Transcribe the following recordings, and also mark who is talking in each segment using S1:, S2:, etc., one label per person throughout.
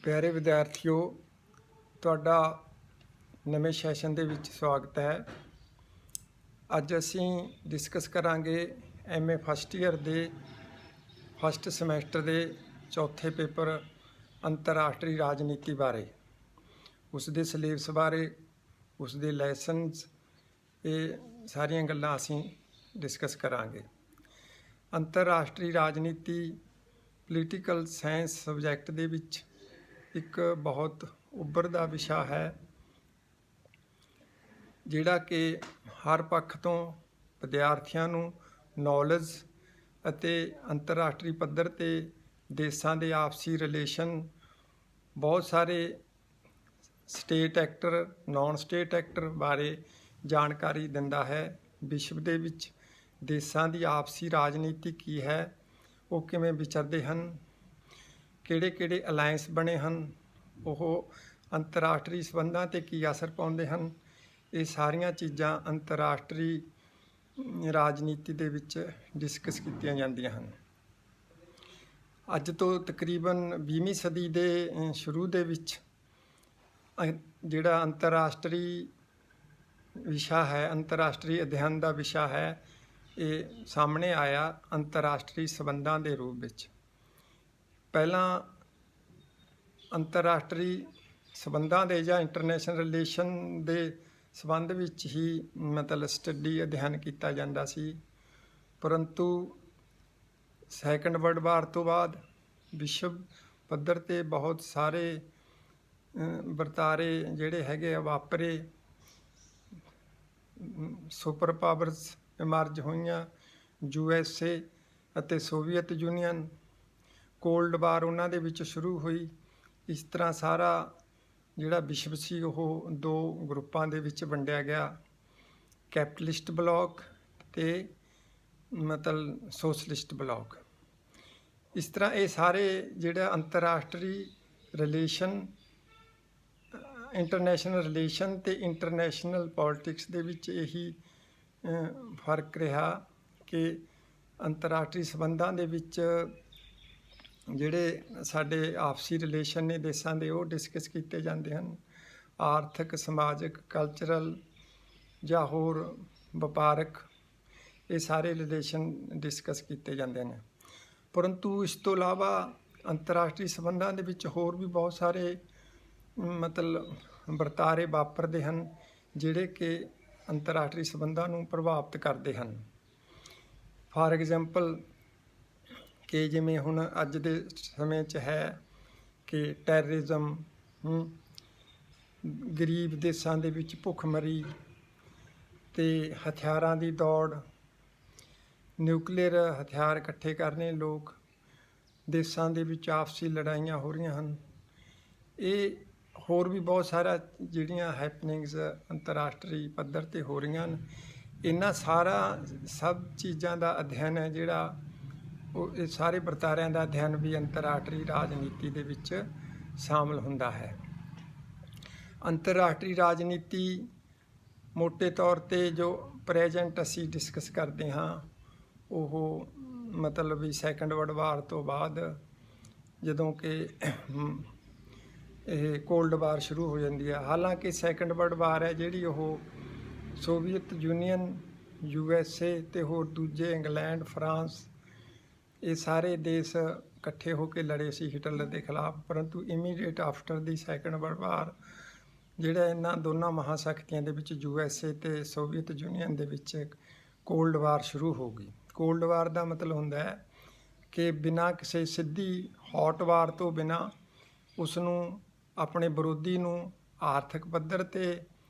S1: ਪਿਆਰੇ ਵਿਦਿਆਰਥੀਓ, ਤੁਹਾਡਾ ਨਵੇਂ ਸੈਸ਼ਨ ਦੇ ਵਿੱਚ ਸਵਾਗਤ ਹੈ। ਅੱਜ ਅਸੀਂ ਡਿਸਕਸ ਕਰਾਂਗੇ MA ਫਸਟ ਈਅਰ ਦੇ ਫਸਟ ਸਮੈਸਟਰ ਦੇ ਚੌਥੇ ਪੇਪਰ ਅੰਤਰਰਾਸ਼ਟਰੀ ਰਾਜਨੀਤੀ ਬਾਰੇ, ਉਸ ਦੇ ਸਿਲੇਬਸ ਬਾਰੇ, ਉਸ ਦੇ ਲੈਸਨਸ, ਇਹ ਸਾਰੀਆਂ ਗੱਲਾਂ ਅਸੀਂ ਡਿਸਕਸ ਕਰਾਂਗੇ। ਅੰਤਰਰਾਸ਼ਟਰੀ ਰਾਜਨੀਤੀ ਪੋਲੀਟੀਕਲ ਸਾਇੰਸ ਸਬਜੈਕਟ ਦੇ ਵਿੱਚ ਇੱਕ ਬਹੁਤ ਉੱਭਰਦਾ ਵਿਸ਼ਾ ਹੈ, ਜਿਹੜਾ ਕਿ ਹਰ ਪੱਖ ਤੋਂ ਵਿਦਿਆਰਥੀਆਂ ਨੂੰ ਨੌਲੇਜ ਅਤੇ ਅੰਤਰਰਾਸ਼ਟਰੀ ਪੱਧਰ 'ਤੇ ਦੇਸ਼ਾਂ ਦੇ ਆਪਸੀ ਰਿਲੇਸ਼ਨ, ਬਹੁਤ ਸਾਰੇ state actor, non state actor ਬਾਰੇ ਜਾਣਕਾਰੀ ਦਿੰਦਾ ਹੈ। ਵਿਸ਼ਵ ਦੇ ਵਿੱਚ ਦੇਸ਼ਾਂ ਦੀ ਆਪਸੀ ਰਾਜਨੀਤੀ ਕੀ ਹੈ, ਉਹ ਕਿਵੇਂ ਵਿਚਰਦੇ ਹਨ, ਕਿਹੜੇ ਅਲਾਇੰਸ ਬਣੇ ਹਨ, ਉਹ ਅੰਤਰਰਾਸ਼ਟਰੀ ਸੰਬੰਧਾਂ 'ਤੇ ਕੀ ਅਸਰ ਪਾਉਂਦੇ ਹਨ, ਇਹ ਸਾਰੀਆਂ ਚੀਜ਼ਾਂ ਅੰਤਰਰਾਸ਼ਟਰੀ ਰਾਜਨੀਤੀ ਦੇ ਵਿੱਚ ਡਿਸਕਸ ਕੀਤੀਆਂ ਜਾਂਦੀਆਂ ਹਨ। ਅੱਜ ਤੋਂ ਤਕਰੀਬਨ 20ਵੀਂ ਸਦੀ ਦੇ ਸ਼ੁਰੂ ਦੇ ਵਿੱਚ ਜਿਹੜਾ ਅੰਤਰਰਾਸ਼ਟਰੀ ਵਿਸ਼ਾ ਹੈ, ਅੰਤਰਰਾਸ਼ਟਰੀ ਅਧਿਐਨ ਦਾ ਵਿਸ਼ਾ ਹੈ, ਇਹ ਸਾਹਮਣੇ ਆਇਆ ਅੰਤਰਰਾਸ਼ਟਰੀ ਸੰਬੰਧਾਂ ਦੇ ਰੂਪ ਵਿੱਚ। ਪਹਿਲਾਂ ਅੰਤਰਰਾਸ਼ਟਰੀ ਸੰਬੰਧਾਂ ਦੇ ਜਾਂ ਇੰਟਰਨੈਸ਼ਨਲ ਰਿਲੇਸ਼ਨ ਦੇ ਸੰਬੰਧ ਵਿੱਚ ਹੀ ਸਟੱਡੀ ਅਧਿਐਨ ਕੀਤਾ ਜਾਂਦਾ ਸੀ, ਪਰੰਤੂ ਸੈਕੰਡ ਵਰਲਡ ਵਾਰ ਤੋਂ ਬਾਅਦ ਵਿਸ਼ਵ ਪੱਧਰ 'ਤੇ ਬਹੁਤ ਸਾਰੇ ਵਰਤਾਰੇ ਜਿਹੜੇ ਹੈਗੇ ਆ ਵਾਪਰੇ, ਸੁਪਰ ਪਾਵਰਸ ਇਮਰਜ ਹੋਈਆਂ, USA ਅਤੇ ਸੋਵੀਅਤ ਯੂਨੀਅਨ, ਕੋਲਡ ਵਾਰ ਉਹਨਾਂ ਦੇ ਵਿੱਚ ਸ਼ੁਰੂ ਹੋਈ। ਇਸ ਤਰ੍ਹਾਂ ਸਾਰਾ ਜਿਹੜਾ ਵਿਸ਼ਵ ਸੀ ਉਹ ਦੋ ਗਰੁੱਪਾਂ ਦੇ ਵਿੱਚ ਵੰਡਿਆ ਗਿਆ, ਕੈਪੀਟਲਿਸਟ ਬਲਾਕ ਅਤੇ ਸੋਸ਼ਲਿਸਟ ਬਲਾਕ। ਇਸ ਤਰ੍ਹਾਂ ਇਹ ਸਾਰੇ ਜਿਹੜਾ ਅੰਤਰਰਾਸ਼ਟਰੀ ਰਿਲੇਸ਼ਨ, ਇੰਟਰਨੈਸ਼ਨਲ ਰਿਲੇਸ਼ਨ ਅਤੇ ਇੰਟਰਨੈਸ਼ਨਲ ਪੋਲੀਟਿਕਸ ਦੇ ਵਿੱਚ ਇਹੀ ਫਰਕ ਰਿਹਾ ਕਿ ਅੰਤਰਰਾਸ਼ਟਰੀ ਸੰਬੰਧਾਂ ਦੇ ਵਿੱਚ ਜਿਹੜੇ ਸਾਡੇ ਆਪਸੀ ਰਿਲੇਸ਼ਨ ਨੇ ਦੇਸ਼ਾਂ ਦੇ, ਉਹ ਡਿਸਕਸ ਕੀਤੇ ਜਾਂਦੇ ਹਨ। ਆਰਥਿਕ, ਸਮਾਜਿਕ, ਕਲਚਰਲ ਜਾਂ ਹੋਰ ਵਪਾਰਕ, ਇਹ ਸਾਰੇ ਰਿਲੇਸ਼ਨ ਡਿਸਕਸ ਕੀਤੇ ਜਾਂਦੇ ਨੇ। ਪਰੰਤੂ ਇਸ ਤੋਂ ਇਲਾਵਾ ਅੰਤਰਰਾਸ਼ਟਰੀ ਸੰਬੰਧਾਂ ਦੇ ਵਿੱਚ ਹੋਰ ਵੀ ਬਹੁਤ ਸਾਰੇ ਵਰਤਾਰੇ ਵਾਪਰਦੇ ਹਨ, ਜਿਹੜੇ ਕਿ ਅੰਤਰਰਾਸ਼ਟਰੀ ਸੰਬੰਧਾਂ ਨੂੰ ਪ੍ਰਭਾਵਿਤ ਕਰਦੇ ਹਨ। ਫਾਰ ਐਗਜ਼ਾਮਪਲ ਕਿ ਜਿਵੇਂ ਹੁਣ ਅੱਜ ਦੇ ਸਮੇਂ 'ਚ ਹੈ ਕਿ ਟੈਰਰਿਜ਼ਮ, ਗਰੀਬ ਦੇਸ਼ਾਂ ਦੇ ਵਿੱਚ ਭੁੱਖਮਰੀ ਅਤੇ ਹਥਿਆਰਾਂ ਦੀ ਦੌੜ, ਨਿਊਕਲੀਅਰ ਹਥਿਆਰ ਇਕੱਠੇ ਕਰਨੇ ਲੋਕ, ਦੇਸ਼ਾਂ ਦੇ ਵਿੱਚ ਆਪਸੀ ਲੜਾਈਆਂ ਹੋ ਰਹੀਆਂ ਹਨ। ਇਹ ਹੋਰ ਵੀ ਬਹੁਤ ਸਾਰਾ ਜਿਹੜੀਆਂ ਹੈਪਨਿੰਗਸ ਅੰਤਰਰਾਸ਼ਟਰੀ ਪੱਧਰ 'ਤੇ ਹੋ ਰਹੀਆਂ ਹਨ। ਇਹਨਾਂ ਸਭ ਚੀਜ਼ਾਂ ਦਾ ਅਧਿਐਨ ਹੈ ਜਿਹੜਾ, ਉਹ ਇਹ ਸਾਰੇ ਵਰਤਾਰਿਆਂ ਦਾ ਅਧਿਐਨ ਵੀ ਅੰਤਰਰਾਸ਼ਟਰੀ ਰਾਜਨੀਤੀ ਦੇ ਵਿੱਚ ਸ਼ਾਮਲ ਹੁੰਦਾ ਹੈ। ਅੰਤਰਰਾਸ਼ਟਰੀ ਰਾਜਨੀਤੀ ਮੋਟੇ ਤੌਰ 'ਤੇ ਜੋ ਪ੍ਰੈਜੈਂਟ ਅਸੀਂ ਡਿਸਕਸ ਕਰਦੇ ਹਾਂ, ਉਹ ਵੀ ਸੈਕੰਡ ਵਰਲਡ ਵਾਰ ਤੋਂ ਬਾਅਦ, ਜਦੋਂ ਕਿ ਇਹ ਕੋਲਡ ਵਾਰ ਸ਼ੁਰੂ ਹੋ ਜਾਂਦੀ ਹੈ। ਹਾਲਾਂਕਿ ਸੈਕੰਡ ਵਰਲਡ ਵਾਰ ਹੈ ਜਿਹੜੀ, ਉਹ ਸੋਵੀਅਤ ਯੂਨੀਅਨ, USA ਅਤੇ ਹੋਰ ਦੂਜੇ ਇੰਗਲੈਂਡ, ਫਰਾਂਸ, ਇਹ ਸਾਰੇ ਦੇਸ਼ ਇਕੱਠੇ ਹੋ ਕੇ ਲੜੇ ਸੀ ਹਿਟਲਰ ਦੇ ਖਿਲਾਫ। ਪਰੰਤੂ immediate after the second world war ਜਿਹੜਾ ਇਹਨਾਂ ਦੋਨਾਂ ਮਹਾਂਸ਼ਕਤੀਆਂ ਦੇ ਵਿੱਚ USA ਅਤੇ ਸੋਵੀਅਤ ਯੂਨੀਅਨ ਦੇ ਵਿੱਚ ਕੋਲਡ ਵਾਰ ਸ਼ੁਰੂ ਹੋ ਗਈ। ਕੋਲਡ ਵਾਰ ਦਾ ਮਤਲਬ ਹੁੰਦਾ ਹੈ ਕਿ ਬਿਨਾਂ ਕਿਸੇ ਸਿੱਧੀ ਹੌਟ ਵਾਰ ਤੋਂ ਬਿਨਾਂ ਉਸ ਨੂੰ, ਆਪਣੇ ਵਿਰੋਧੀ ਨੂੰ ਆਰਥਿਕ ਪੱਧਰ 'ਤੇ,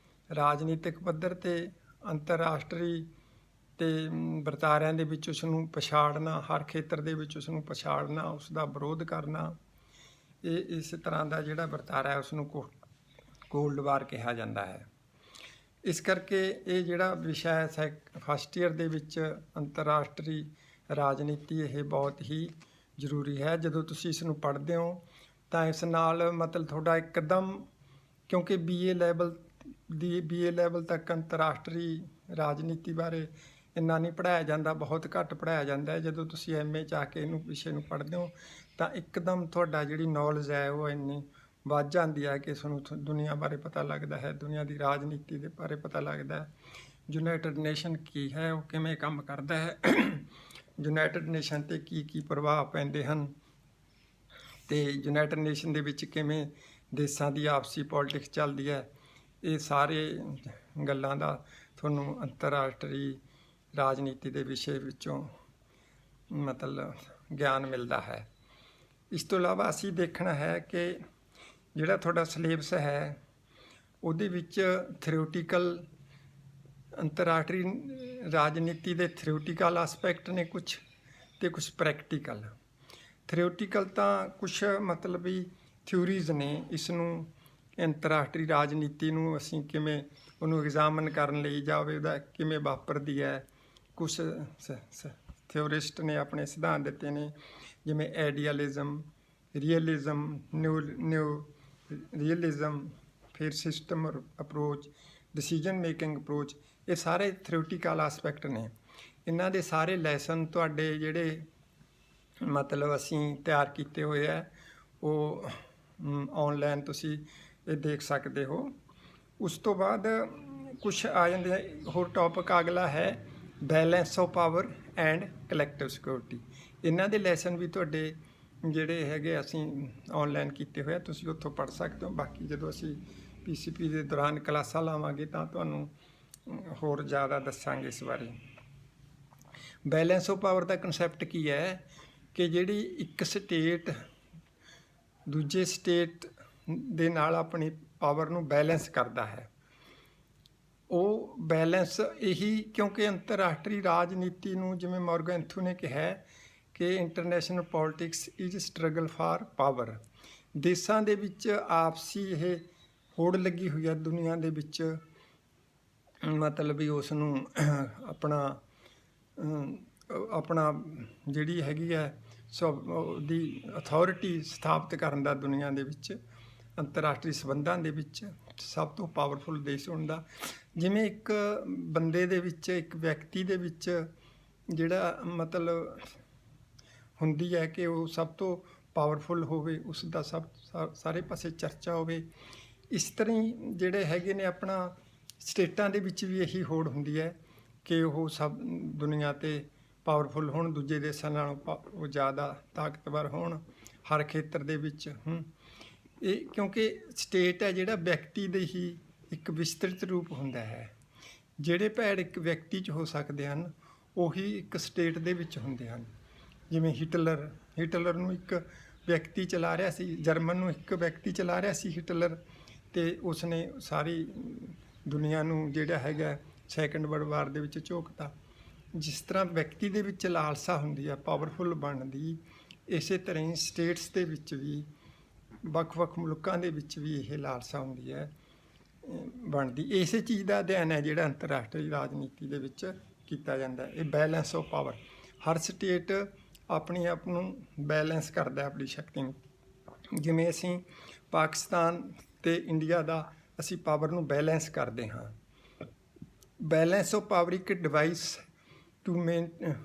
S1: ਰਾਜਨੀਤਿਕ ਪੱਧਰ 'ਤੇ, ਅੰਤਰਰਾਸ਼ਟਰੀ ਅਤੇ ਵਰਤਾਰਿਆਂ ਦੇ ਵਿੱਚ ਉਸ ਨੂੰ ਪਛਾੜਨਾ, ਹਰ ਖੇਤਰ ਦੇ ਵਿੱਚ ਉਸ ਨੂੰ ਪਛਾੜਨਾ, ਉਸ ਦਾ ਵਿਰੋਧ ਕਰਨਾ, ਇਹ ਇਸ ਤਰ੍ਹਾਂ ਦਾ ਜਿਹੜਾ ਵਰਤਾਰਾ ਹੈ ਉਸ ਨੂੰ ਕੋਲਡ ਵਾਰ ਕਿਹਾ ਜਾਂਦਾ ਹੈ। ਇਸ ਕਰਕੇ ਇਹ ਜਿਹੜਾ ਵਿਸ਼ਾ ਹੈ ਫਸਟ ਈਅਰ ਦੇ ਵਿੱਚ ਅੰਤਰਰਾਸ਼ਟਰੀ ਰਾਜਨੀਤੀ, ਇਹ ਬਹੁਤ ਹੀ ਜ਼ਰੂਰੀ ਹੈ। ਜਦੋਂ ਤੁਸੀਂ ਇਸ ਨੂੰ ਪੜ੍ਹਦੇ ਹੋ ਤਾਂ ਇਸ ਨਾਲ ਤੁਹਾਡਾ ਇੱਕਦਮ, ਕਿਉਂਕਿ BA ਲੈਵਲ ਤੱਕ ਅੰਤਰਰਾਸ਼ਟਰੀ ਰਾਜਨੀਤੀ ਬਾਰੇ ਇੰਨਾ ਨਹੀਂ ਪੜ੍ਹਾਇਆ ਜਾਂਦਾ, ਬਹੁਤ ਘੱਟ ਪੜ੍ਹਾਇਆ ਜਾਂਦਾ ਹੈ। ਜਦੋਂ ਤੁਸੀਂ MA 'ਚ ਆ ਕੇ ਇਹਨੂੰ ਵਿਸ਼ੇ ਨੂੰ ਪੜ੍ਹਦੇ ਹੋ ਤਾਂ ਇੱਕਦਮ ਤੁਹਾਡਾ ਜਿਹੜੀ ਨੌਲੇਜ ਹੈ ਉਹ ਇੰਨੀ ਵੱਧ ਜਾਂਦੀ ਹੈ ਕਿ ਸਾਨੂੰ ਦੁਨੀਆ ਬਾਰੇ ਪਤਾ ਲੱਗਦਾ ਹੈ, ਦੁਨੀਆ ਦੀ ਰਾਜਨੀਤੀ ਦੇ ਬਾਰੇ ਪਤਾ ਲੱਗਦਾ ਹੈ। ਯੂਨਾਈਟਿਡ ਨੇਸ਼ਨ ਕੀ ਹੈ, ਉਹ ਕਿਵੇਂ ਕੰਮ ਕਰਦਾ ਹੈ, ਯੂਨਾਈਟਿਡ ਨੇਸ਼ਨ 'ਤੇ ਕੀ ਕੀ ਪ੍ਰਭਾਵ ਪੈਂਦੇ ਹਨ, ਅਤੇ ਯੂਨਾਈਟਿਡ ਨੇਸ਼ਨ ਦੇ ਵਿੱਚ ਕਿਵੇਂ ਦੇਸ਼ਾਂ ਦੀ ਆਪਸੀ ਪੋਲੀਟਿਕਸ ਚੱਲਦੀ ਹੈ। ਇਹ ਸਾਰੇ ਗੱਲਾਂ ਦਾ ਤੁਹਾਨੂੰ ਅੰਤਰਰਾਸ਼ਟਰੀ ਰਾਜਨੀਤੀ ਦੇ ਵਿਸ਼ੇ ਵਿੱਚੋਂ ਮਤਲਬ ਗਿਆਨ ਮਿਲਦਾ ਹੈ। ਇਸ ਤੋਂ ਇਲਾਵਾ ਅਸੀਂ ਦੇਖਣਾ ਹੈ ਕਿ ਜਿਹੜਾ ਤੁਹਾਡਾ ਸਿਲੇਬਸ ਹੈ ਉਹਦੇ ਵਿੱਚ ਥਿਓਰੀਟੀਕਲ ਅੰਤਰਰਾਸ਼ਟਰੀ ਰਾਜਨੀਤੀ ਦੇ ਥਿਓਰੀਟੀਕਲ ਆਸਪੈਕਟ ਨੇ ਕੁਛ, ਅਤੇ ਕੁਛ ਪ੍ਰੈਕਟੀਕਲ। ਥਿਓਰੀਟੀਕਲ ਤਾਂ ਕੁਛ ਮਤਲਬ ਵੀ ਥਿਊਰੀਜ਼ ਨੇ, ਇਸ ਨੂੰ ਅੰਤਰਰਾਸ਼ਟਰੀ ਰਾਜਨੀਤੀ ਨੂੰ ਅਸੀਂ ਕਿਵੇਂ ਉਹਨੂੰ ਐਗਜ਼ਾਮਨ ਕਰਨ ਲਈ ਜਾਂ ਉਹਦਾ ਕਿਵੇਂ ਵਾਪਰਦੀ ਹੈ। ਕੁਛ ਥਿਓਰਿਸਟ ਨੇ ਆਪਣੇ ਸਿਧਾਂਤ ਦਿੱਤੇ ਨੇ, ਜਿਵੇਂ ਆਈਡੀਅਲਿਜ਼ਮ, ਰੀਅਲਿਜ਼ਮ, ਨਿਊ ਰੀਅਲਿਜ਼ਮ, ਫਿਰ system approach, decision making approach. ਇਹ ਸਾਰੇ ਥਿਓਰੀਟੀਕਲ ਆਸਪੈਕਟ ਨੇ। ਇਹਨਾਂ ਦੇ ਸਾਰੇ ਲੈਸਨ ਤੁਹਾਡੇ ਜਿਹੜੇ ਮਤਲਬ ਅਸੀਂ ਤਿਆਰ ਕੀਤੇ ਹੋਏ ਹੈ, ਉਹ ਔਨਲਾਈਨ ਤੁਸੀਂ ਇਹ ਦੇਖ ਸਕਦੇ ਹੋ। ਉਸ ਤੋਂ ਬਾਅਦ ਕੁਛ ਆ ਜਾਂਦੇ ਹੋਰ ਟੌਪਿਕ। ਅਗਲਾ ਹੈ balance of power and collective security. ਇਹਨਾਂ ਦੇ ਲੈਸਨ ਵੀ ਤੁਹਾਡੇ ਜਿਹੜੇ ਹੈਗੇ ਅਸੀਂ ਔਨਲਾਈਨ ਕੀਤੇ ਹੋਏ ਆ, ਤੁਸੀਂ ਉੱਥੋਂ ਪੜ੍ਹ ਸਕਦੇ ਹੋ। ਬਾਕੀ ਜਦੋਂ ਅਸੀਂ PCP ਦੇ ਦੌਰਾਨ ਕਲਾਸਾਂ ਲਾਵਾਂਗੇ ਤਾਂ ਤੁਹਾਨੂੰ ਹੋਰ ਜ਼ਿਆਦਾ ਦੱਸਾਂਗੇ ਇਸ ਬਾਰੇ। ਬੈਲੈਂਸ ਆਫ ਪਾਵਰ ਦਾ ਕਨਸੈਪਟ ਕੀ ਹੈ ਕਿ ਜਿਹੜੀ ਇੱਕ ਸਟੇਟ ਦੂਜੇ ਸਟੇਟ ਦੇ ਨਾਲ ਆਪਣੀ ਪਾਵਰ ਨੂੰ ਬੈਲੈਂਸ ਕਰਦਾ ਹੈ। ਉਹ ਬੈਲੈਂਸ ਇਹੀ, ਕਿਉਂਕਿ ਅੰਤਰਰਾਸ਼ਟਰੀ ਰਾਜਨੀਤੀ ਨੂੰ ਜਿਵੇਂ ਮੋਰਗੈਂਥੂ ਨੇ ਕਿਹਾ ਕਿ international politics is struggle for power. ਦੇਸ਼ਾਂ ਦੇ ਵਿੱਚ ਆਪਸੀ ਇਹ ਹੋੜ ਲੱਗੀ ਹੋਈ ਹੈ ਦੁਨੀਆ ਦੇ ਵਿੱਚ, ਮਤਲਬ ਵੀ ਉਸ ਨੂੰ ਆਪਣਾ ਜਿਹੜੀ ਹੈਗੀ ਹੈ ਦੀ ਅਥਾਰਟੀ ਸਥਾਪਿਤ ਕਰਨ ਦਾ ਦੁਨੀਆ ਦੇ ਵਿੱਚ ਅੰਤਰਰਾਸ਼ਟਰੀ ਸੰਬੰਧਾਂ ਦੇ ਵਿੱਚ ਸਭ ਤੋਂ ਪਾਵਰਫੁਲ ਦੇਸ਼ ਹੁੰਦਾ। ਜਿਵੇਂ ਇੱਕ ਬੰਦੇ ਦੇ ਵਿੱਚ, ਇੱਕ ਵਿਅਕਤੀ ਦੇ ਵਿੱਚ ਜਿਹੜਾ ਮਤਲਬ ਹੁੰਦੀ ਹੈ ਕਿ ਉਹ ਸਭ ਤੋਂ ਪਾਵਰਫੁਲ ਹੋਵੇ, ਉਸ ਦਾ ਸਾਰੇ ਪਾਸੇ ਚਰਚਾ ਹੋਵੇ। ਇਸ ਤਰ੍ਹਾਂ ਹੀ ਜਿਹੜੇ ਹੈਗੇ ਨੇ ਆਪਣਾ ਸਟੇਟਾਂ ਦੇ ਵਿੱਚ ਵੀ ਇਹੀ ਹੋੜ ਹੁੰਦੀ ਹੈ ਕਿ ਉਹ ਸਭ ਦੁਨੀਆ 'ਤੇ ਪਾਵਰਫੁਲ ਹੋਣ, ਦੂਜੇ ਦੇਸ਼ਾਂ ਨਾਲੋਂ ਉਹ ਜ਼ਿਆਦਾ ਤਾਕਤਵਰ ਹੋਣ ਹਰ ਖੇਤਰ ਦੇ ਵਿੱਚ। ਇਹ ਕਿਉਂਕਿ ਸਟੇਟ ਹੈ ਜਿਹੜਾ ਵਿਅਕਤੀ ਦੇ ਹੀ ਇੱਕ ਵਿਸਤ੍ਰਿਤ ਰੂਪ ਹੁੰਦਾ ਹੈ। ਜਿਹੜੇ ਭੈੜ ਇੱਕ ਵਿਅਕਤੀ 'ਚ ਹੋ ਸਕਦੇ ਹਨ, ਉਹੀ ਇੱਕ ਸਟੇਟ ਦੇ ਵਿੱਚ ਹੁੰਦੇ ਹਨ। ਜਿਵੇਂ ਹਿਟਲਰ ਨੂੰ ਇੱਕ ਵਿਅਕਤੀ ਚਲਾ ਰਿਹਾ ਸੀ, ਜਰਮਨ ਨੂੰ ਇੱਕ ਵਿਅਕਤੀ ਚਲਾ ਰਿਹਾ ਸੀ ਹਿਟਲਰ, ਅਤੇ ਉਸਨੇ ਸਾਰੀ ਦੁਨੀਆ ਨੂੰ ਜਿਹੜਾ ਹੈਗਾ ਸੈਕੰਡ ਵਰਲਡ ਵਾਰ ਦੇ ਵਿੱਚ ਝੋਕਤਾ। ਜਿਸ ਤਰ੍ਹਾਂ ਵਿਅਕਤੀ ਦੇ ਵਿੱਚ ਲਾਲਸਾ ਹੁੰਦੀ ਹੈ ਪਾਵਰਫੁਲ ਬਣਨ ਦੀ, ਇਸੇ ਤਰ੍ਹਾਂ ਹੀ ਸਟੇਟਸ ਦੇ ਵਿੱਚ ਵੀ, ਵੱਖ-ਵੱਖ ਮੁਲਕਾਂ ਦੇ ਵਿੱਚ ਵੀ ਇਹ ਲਾਲਸਾ ਹੁੰਦੀ ਹੈ ਬਣਦੀ। ਇਸੇ ਚੀਜ਼ ਦਾ ਅਧਿਐਨ ਹੈ ਜਿਹੜਾ ਅੰਤਰਰਾਸ਼ਟਰੀ ਰਾਜਨੀਤੀ ਦੇ ਵਿੱਚ ਕੀਤਾ ਜਾਂਦਾ ਹੈ। ਇਹ ਬੈਲੈਂਸ ਆਫ ਪਾਵਰ, ਹਰ ਸਟੇਟ ਆਪਣੀ ਆਪ ਨੂੰ ਬੈਲੈਂਸ ਕਰਦਾ ਆਪਣੀ ਸ਼ਕਤੀ ਨੂੰ। ਜਿਵੇਂ ਅਸੀਂ ਪਾਕਿਸਤਾਨ ਅਤੇ ਇੰਡੀਆ ਦਾ ਅਸੀਂ ਪਾਵਰ ਨੂੰ ਬੈਲੈਂਸ ਕਰਦੇ ਹਾਂ। ਬੈਲੈਂਸ ਆਫ ਪਾਵਰ ਇੱਕ ਡਿਵਾਈਸ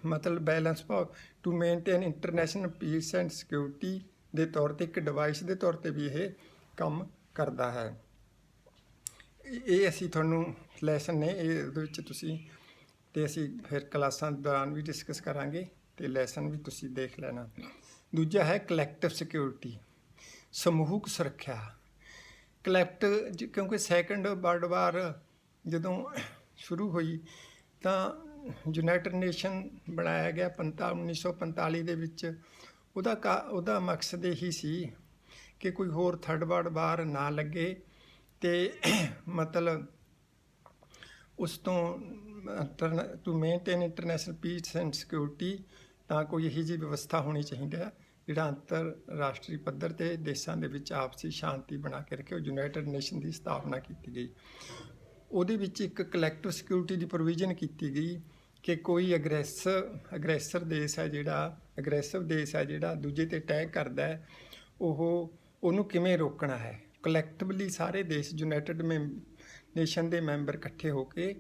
S1: ਮਤਲਬ balance power to maintain international peace and security ਦੇ ਤੌਰ 'ਤੇ ਇੱਕ ਡਿਵਾਈਸ ਦੇ ਤੌਰ 'ਤੇ ਵੀ ਇਹ ਕੰਮ ਕਰਦਾ ਹੈ। ਇਹ ਅਸੀਂ ਤੁਹਾਨੂੰ ਲੈਸਨ ਨੇ ਇਹਦੇ ਵਿੱਚ ਤੁਸੀਂ, ਅਤੇ ਅਸੀਂ ਫਿਰ ਕਲਾਸਾਂ ਦੌਰਾਨ ਵੀ ਡਿਸਕਸ ਕਰਾਂਗੇ, ਅਤੇ ਲੈਸਨ ਵੀ ਤੁਸੀਂ ਦੇਖ ਲੈਣਾ। ਦੂਜਾ ਹੈ ਕਲੈਕਟਿਵ ਸਿਕਿਉਰਿਟੀ, ਸਮੂਹਕ ਸੁਰੱਖਿਆ। ਕਿਉਂਕਿ ਸੈਕੰਡ ਵਰਲਡ ਵਾਰ ਜਦੋਂ ਸ਼ੁਰੂ ਹੋਈ ਤਾਂ ਯੂਨਾਈਟਿਡ ਨੇਸ਼ਨ ਬਣਾਇਆ ਗਿਆ 1945 ਦੇ ਵਿੱਚ। ਉਹਦਾ ਮਕਸਦ ਇਹੀ ਸੀ ਕਿ ਕੋਈ ਹੋਰ ਥਰਡ ਵਰਲਡ ਵਾਰ ਨਾ ਲੱਗੇ, ਅਤੇ ਮਤਲਬ ਉਸ ਤੋਂ to maintain international peace and security, ਤਾਂ ਕੋਈ ਇਹੋ ਜਿਹੀ ਵਿਵਸਥਾ ਹੋਣੀ ਚਾਹੀਦੀ ਹੈ ਜਿਹੜਾ ਅੰਤਰਰਾਸ਼ਟਰੀ ਪੱਧਰ 'ਤੇ ਦੇਸ਼ਾਂ ਦੇ ਵਿੱਚ ਆਪਸੀ ਸ਼ਾਂਤੀ ਬਣਾ ਕੇ ਰੱਖੇ। ਉਹ ਯੂਨਾਈਟਿਡ ਨੇਸ਼ਨ ਦੀ ਸਥਾਪਨਾ ਕੀਤੀ ਗਈ। ਉਹਦੇ ਵਿੱਚ ਇੱਕ ਕਲੈਕਟਿਵ ਸਿਕਿਉਰਿਟੀ ਦੀ ਪ੍ਰੋਵੀਜ਼ਨ ਕੀਤੀ ਗਈ ਕਿ ਕੋਈ ਅਗਰੈਸਿਵ ਦੇਸ਼ ਹੈ ਜਿਹੜਾ ਦੂਜੇ 'ਤੇ ਅਟੈਕ ਕਰਦਾ ਹੈ, ਉਹਨੂੰ ਕਿਵੇਂ ਰੋਕਣਾ ਹੈ। ਕਲੈਕਟਿਵਲੀ ਸਾਰੇ ਦੇਸ਼ ਯੂਨਾਈਟਿਡ ਨੇਸ਼ਨ ਦੇ ਮੈਂਬਰ ਇਕੱਠੇ ਹੋ ਕੇ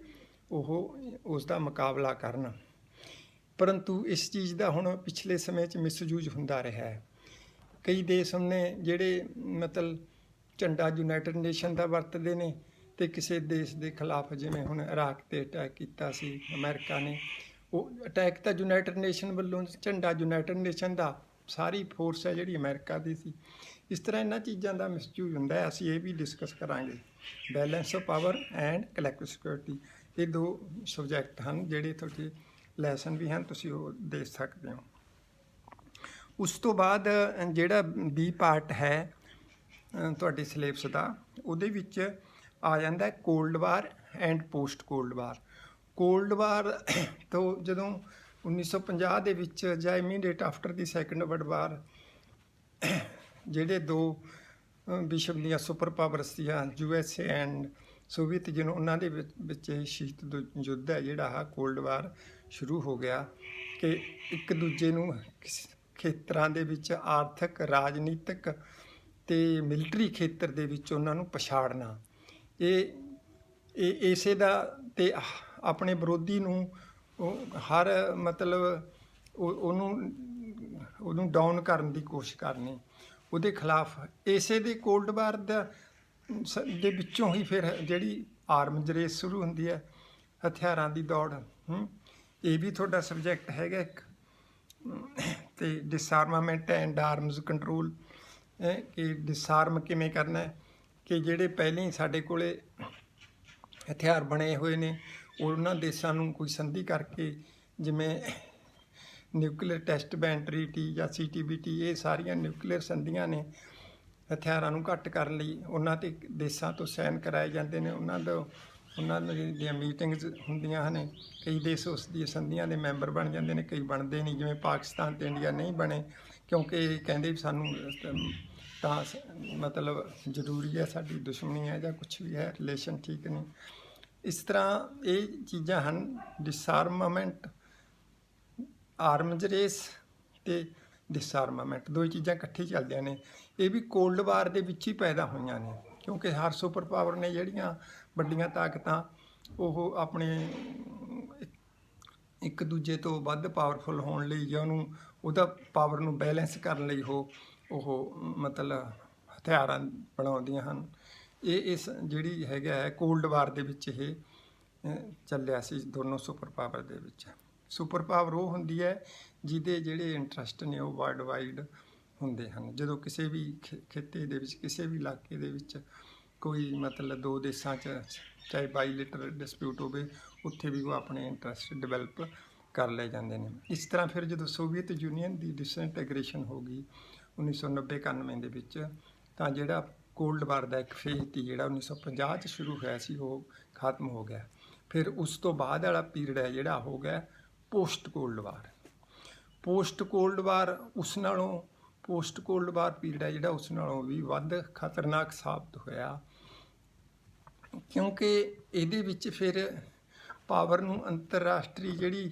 S1: ਉਸ ਦਾ ਮੁਕਾਬਲਾ ਕਰਨ। ਪਰੰਤੂ ਇਸ ਚੀਜ਼ ਦਾ ਹੁਣ ਪਿਛਲੇ ਸਮੇਂ 'ਚ ਮਿਸਯੂਜ਼ ਹੁੰਦਾ ਰਿਹਾ ਹੈ। ਕਈ ਦੇਸ਼ ਹੁੰਦੇ ਜਿਹੜੇ ਮਤਲਬ ਝੰਡਾ ਯੂਨਾਈਟਿਡ ਨੇਸ਼ਨ ਦਾ ਵਰਤਦੇ ਨੇ, ਤੇ ਕਿਸੇ ਦੇਸ਼ ਦੇ ਖਿਲਾਫ, ਜਿਵੇਂ ਹੁਣ ਇਰਾਕ ਤੇ ਅਟੈਕ ਕੀਤਾ ਸੀ ਅਮਰੀਕਾ ਨੇ, ਉਹ ਅਟੈਕ ਤਾਂ ਯੂਨਾਈਟਿਡ ਨੇਸ਼ਨ ਵੱਲੋਂ, ਝੰਡਾ ਯੂਨਾਈਟਿਡ ਨੇਸ਼ਨ ਦਾ, ਸਾਰੀ ਫੋਰਸ ਹੈ ਜਿਹੜੀ ਅਮਰੀਕਾ ਦੀ ਸੀ। ਇਸ ਤਰ੍ਹਾਂ ਇਹਨਾਂ ਚੀਜ਼ਾਂ ਦਾ ਮਿਸਯੂਜ਼ ਹੁੰਦਾ ਹੈ। ਅਸੀਂ ਇਹ ਵੀ ਡਿਸਕਸ ਕਰਾਂਗੇ, balance of power and collective security. ਇਹ 2 ਸਬਜੈਕਟ ਹਨ ਜਿਹੜੇ ਤੁਹਾਡੇ ਲੈਸਨ ਵੀ ਹਨ, ਤੁਸੀਂ ਉਹ ਦੇਖ ਸਕਦੇ ਹੋ। ਉਸ ਤੋਂ ਬਾਅਦ ਜਿਹੜਾ B ਪਾਰਟ ਹੈ ਤੁਹਾਡੇ ਸਿਲੇਬਸ ਦਾ, ਉਹਦੇ ਵਿੱਚ ਆ ਜਾਂਦਾ cold war and post cold war. Cold war ਤੋਂ ਜਦੋਂ 1950 ਦੇ ਵਿੱਚ ਜਾਂ immediate after the second world war, ਜਿਹੜੇ 2 ਵਿਸ਼ਵ ਦੀਆਂ ਸੁਪਰ ਪਾਵਰਸ ਸੀਆਂ, USA ਐਂਡ ਸੋਵੀਅਤ ਯੂਨੀਅਨ, ਉਹਨਾਂ ਦੇ ਵਿੱਚ ਇਹ ਸ਼ੀਤ ਯੁੱਧ ਹੈ ਜਿਹੜਾ ਆ ਕੋਲਡ ਵਾਰ ਸ਼ੁਰੂ ਹੋ ਗਿਆ, ਕਿ ਇੱਕ ਦੂਜੇ ਨੂੰ ਖੇਤਰਾਂ ਦੇ ਵਿੱਚ, ਆਰਥਿਕ, ਰਾਜਨੀਤਿਕ ਤੇ ਮਿਲਟਰੀ ਖੇਤਰ ਦੇ ਵਿੱਚ ਉਹਨਾਂ ਨੂੰ ਪਛਾੜਨਾ। ਇਹ ਇਸੇ ਦਾ, ਤੇ ਆਪਣੇ ਵਿਰੋਧੀ ਨੂੰ ਹਰ ਮਤਲਬ ਉਹਨੂੰ ਡਾਊਨ ਕਰਨ ਦੀ ਕੋਸ਼ਿਸ਼ ਕਰਨੀ, ਉਹਦੇ ਖਿਲਾਫ। ਇਸੇ ਦੇ ਕੋਲਡ ਵਾਰ ਦੇ ਵਿੱਚੋਂ ਹੀ ਫਿਰ ਜਿਹੜੀ ਆਰਮਜ਼ ਰੇਸ ਸ਼ੁਰੂ ਹੁੰਦੀ ਹੈ, ਹਥਿਆਰਾਂ ਦੀ ਦੌੜ। ਇਹ ਵੀ ਤੁਹਾਡਾ ਸਬਜੈਕਟ ਹੈਗਾ ਇੱਕ। ਤੇ ਡਿਸਆਰਮਾਮੈਂਟ ਐਂਡ ਆਰਮਜ਼ ਕੰਟਰੋਲ, ਕਿ ਡਿਸਆਰਮ ਕਿਵੇਂ ਕਰਨਾ ਹੈ, ਕਿ ਜਿਹੜੇ ਪਹਿਲਾਂ ਹੀ ਸਾਡੇ ਕੋਲੇ ਹਥਿਆਰ ਬਣੇ ਹੋਏ ਨੇ, ਉਹਨਾਂ ਦੇਸ਼ਾਂ ਨੂੰ ਕੋਈ ਸੰਧੀ ਕਰਕੇ, ਜਿਵੇਂ ਨਿਊਕਲੀਅਰ ਟੈਸਟ ਬੈਨ ਟਰੀਟੀ ਜਾਂ CTBT, ਇਹ ਸਾਰੀਆਂ ਨਿਊਕਲੀਅਰ ਸੰਧੀਆਂ ਨੇ ਹਥਿਆਰਾਂ ਨੂੰ ਘੱਟ ਕਰਨ ਲਈ। ਉਹਨਾਂ 'ਤੇ ਦੇਸ਼ਾਂ ਤੋਂ ਸਾਈਨ ਕਰਾਏ ਜਾਂਦੇ ਨੇ, ਉਹਨਾਂ ਦੀਆਂ ਮੀਟਿੰਗਸ ਹੁੰਦੀਆਂ ਹਨ। ਕਈ ਦੇਸ਼ ਉਸ ਦੀਆਂ ਸੰਧੀਆਂ ਦੇ ਮੈਂਬਰ ਬਣ ਜਾਂਦੇ ਨੇ, ਕਈ ਬਣਦੇ ਨਹੀਂ। ਜਿਵੇਂ ਪਾਕਿਸਤਾਨ ਤੇ ਇੰਡੀਆ ਨਹੀਂ ਬਣੇ, ਕਿਉਂਕਿ ਇਹ ਕਹਿੰਦੇ ਵੀ ਸਾਨੂੰ ਤਾਂ ਮਤਲਬ ਜ਼ਰੂਰੀ ਹੈ, ਸਾਡੀ ਦੁਸ਼ਮਣੀ ਹੈ ਜਾਂ ਕੁਛ ਵੀ ਹੈ, ਰਿਲੇਸ਼ਨ ਠੀਕ ਨਹੀਂ। ਇਸ ਤਰ੍ਹਾਂ ਇਹ ਚੀਜ਼ਾਂ ਹਨ। ਡਿਸਆਰਮਾਮੈਂਟ, ਆਰਮਜ਼ ਰੇਸ ਤੇ ਡਿਸਆਰਮਾਮੈਂਟ, 2 ਚੀਜ਼ਾਂ ਇਕੱਠੀ ਚੱਲਦੀਆਂ ਨੇ। ਇਹ ਵੀ ਕੋਲਡ ਵਾਰ ਦੇ ਵਿੱਚ ਹੀ ਪੈਦਾ ਹੋਈਆਂ ਨੇ, ਕਿਉਂਕਿ ਹਰ ਸੁਪਰ ਪਾਵਰ ਨੇ ਜਿਹੜੀਆਂ ਵੱਡੀਆਂ ਤਾਕਤਾਂ, ਉਹ ਆਪਣੇ ਇੱਕ ਦੂਜੇ ਤੋਂ ਵੱਧ ਪਾਵਰਫੁਲ ਹੋਣ ਲਈ, ਜਾਂ ਉਹਦਾ ਪਾਵਰ ਨੂੰ ਬੈਲੈਂਸ ਕਰਨ ਲਈ ਉਹ ਮਤਲਬ ਹਥਿਆਰਾਂ ਬਣਾਉਂਦੀਆਂ ਹਨ। ਇਸ ਜਿਹੜੀ ਹੈ ਕੋਲਡ ਵਾਰ ਦੇ ਵਿੱਚ ਇਹ ਚੱਲਿਆ ਸੀ ਦੋਨੋਂ ਸੁਪਰ ਪਾਵਰ ਦੇ ਵਿੱਚ। ਸੁਪਰ ਪਾਵਰ ਉਹ ਹੁੰਦੀ ਹੈ ਜਿਹਦੇ ਜਿਹੜੇ ਇੰਟਰਸਟ ਨੇ ਉਹ ਵਰਲਡ ਵਾਈਡ ਹੁੰਦੇ ਹਨ। ਜਦੋਂ ਕਿਸੇ ਵੀ ਖਿੱਤੇ ਦੇ ਵਿੱਚ, ਕਿਸੇ ਵੀ ਇਲਾਕੇ ਦੇ ਵਿੱਚ ਕੋਈ ਮਤਲਬ 2 ਦੇਸ਼ਾਂ 'ਚ ਚਾਹੇ ਬਾਈਲੇਟਰਲ ਡਿਸਪਿਊਟ ਹੋਵੇ, ਉੱਥੇ ਵੀ ਉਹ ਆਪਣੇ ਇੰਟਰਸਟ ਡਿਵੈਲਪ ਕਰ ਲਏ ਜਾਂਦੇ ਨੇ। ਇਸ ਤਰ੍ਹਾਂ ਫਿਰ ਜਦੋਂ ਸੋਵੀਅਤ ਯੂਨੀਅਨ ਦੀ ਡਿਸਇੰਟੀਗ੍ਰੇਸ਼ਨ ਹੋ ਗਈ 1990-91 ਦੇ ਵਿੱਚ, ਤਾਂ ਜਿਹੜਾ ਕੋਲਡ ਵਾਰ ਦਾ ਇੱਕ ਫੇਜ਼ ਸੀ ਜਿਹੜਾ 1950 'ਚ ਸ਼ੁਰੂ ਹੋਇਆ ਸੀ, ਉਹ ਖਤਮ ਹੋ ਗਿਆ। ਫਿਰ ਉਸ ਤੋਂ ਬਾਅਦ ਵਾਲਾ ਪੀਰੀਅਡ ਹੈ ਜਿਹੜਾ ਹੋ ਗਿਆ ਪੋਸਟ ਕੋਲਡ ਵਾਰ। ਪੋਸਟ ਕੋਲਡ ਵਾਰ ਪੋਸਟ ਕੋਲਡ ਵਾਰ ਪੀਰੀਅਡ ਹੈ ਜਿਹੜਾ, ਉਸ ਨਾਲੋਂ ਵੀ ਵੱਧ ਖਤਰਨਾਕ ਸਾਬਤ ਹੋਇਆ, ਕਿਉਂਕਿ ਇਹਦੇ ਵਿੱਚ ਫਿਰ ਪਾਵਰ ਨੂੰ ਅੰਤਰਰਾਸ਼ਟਰੀ ਜਿਹੜੀ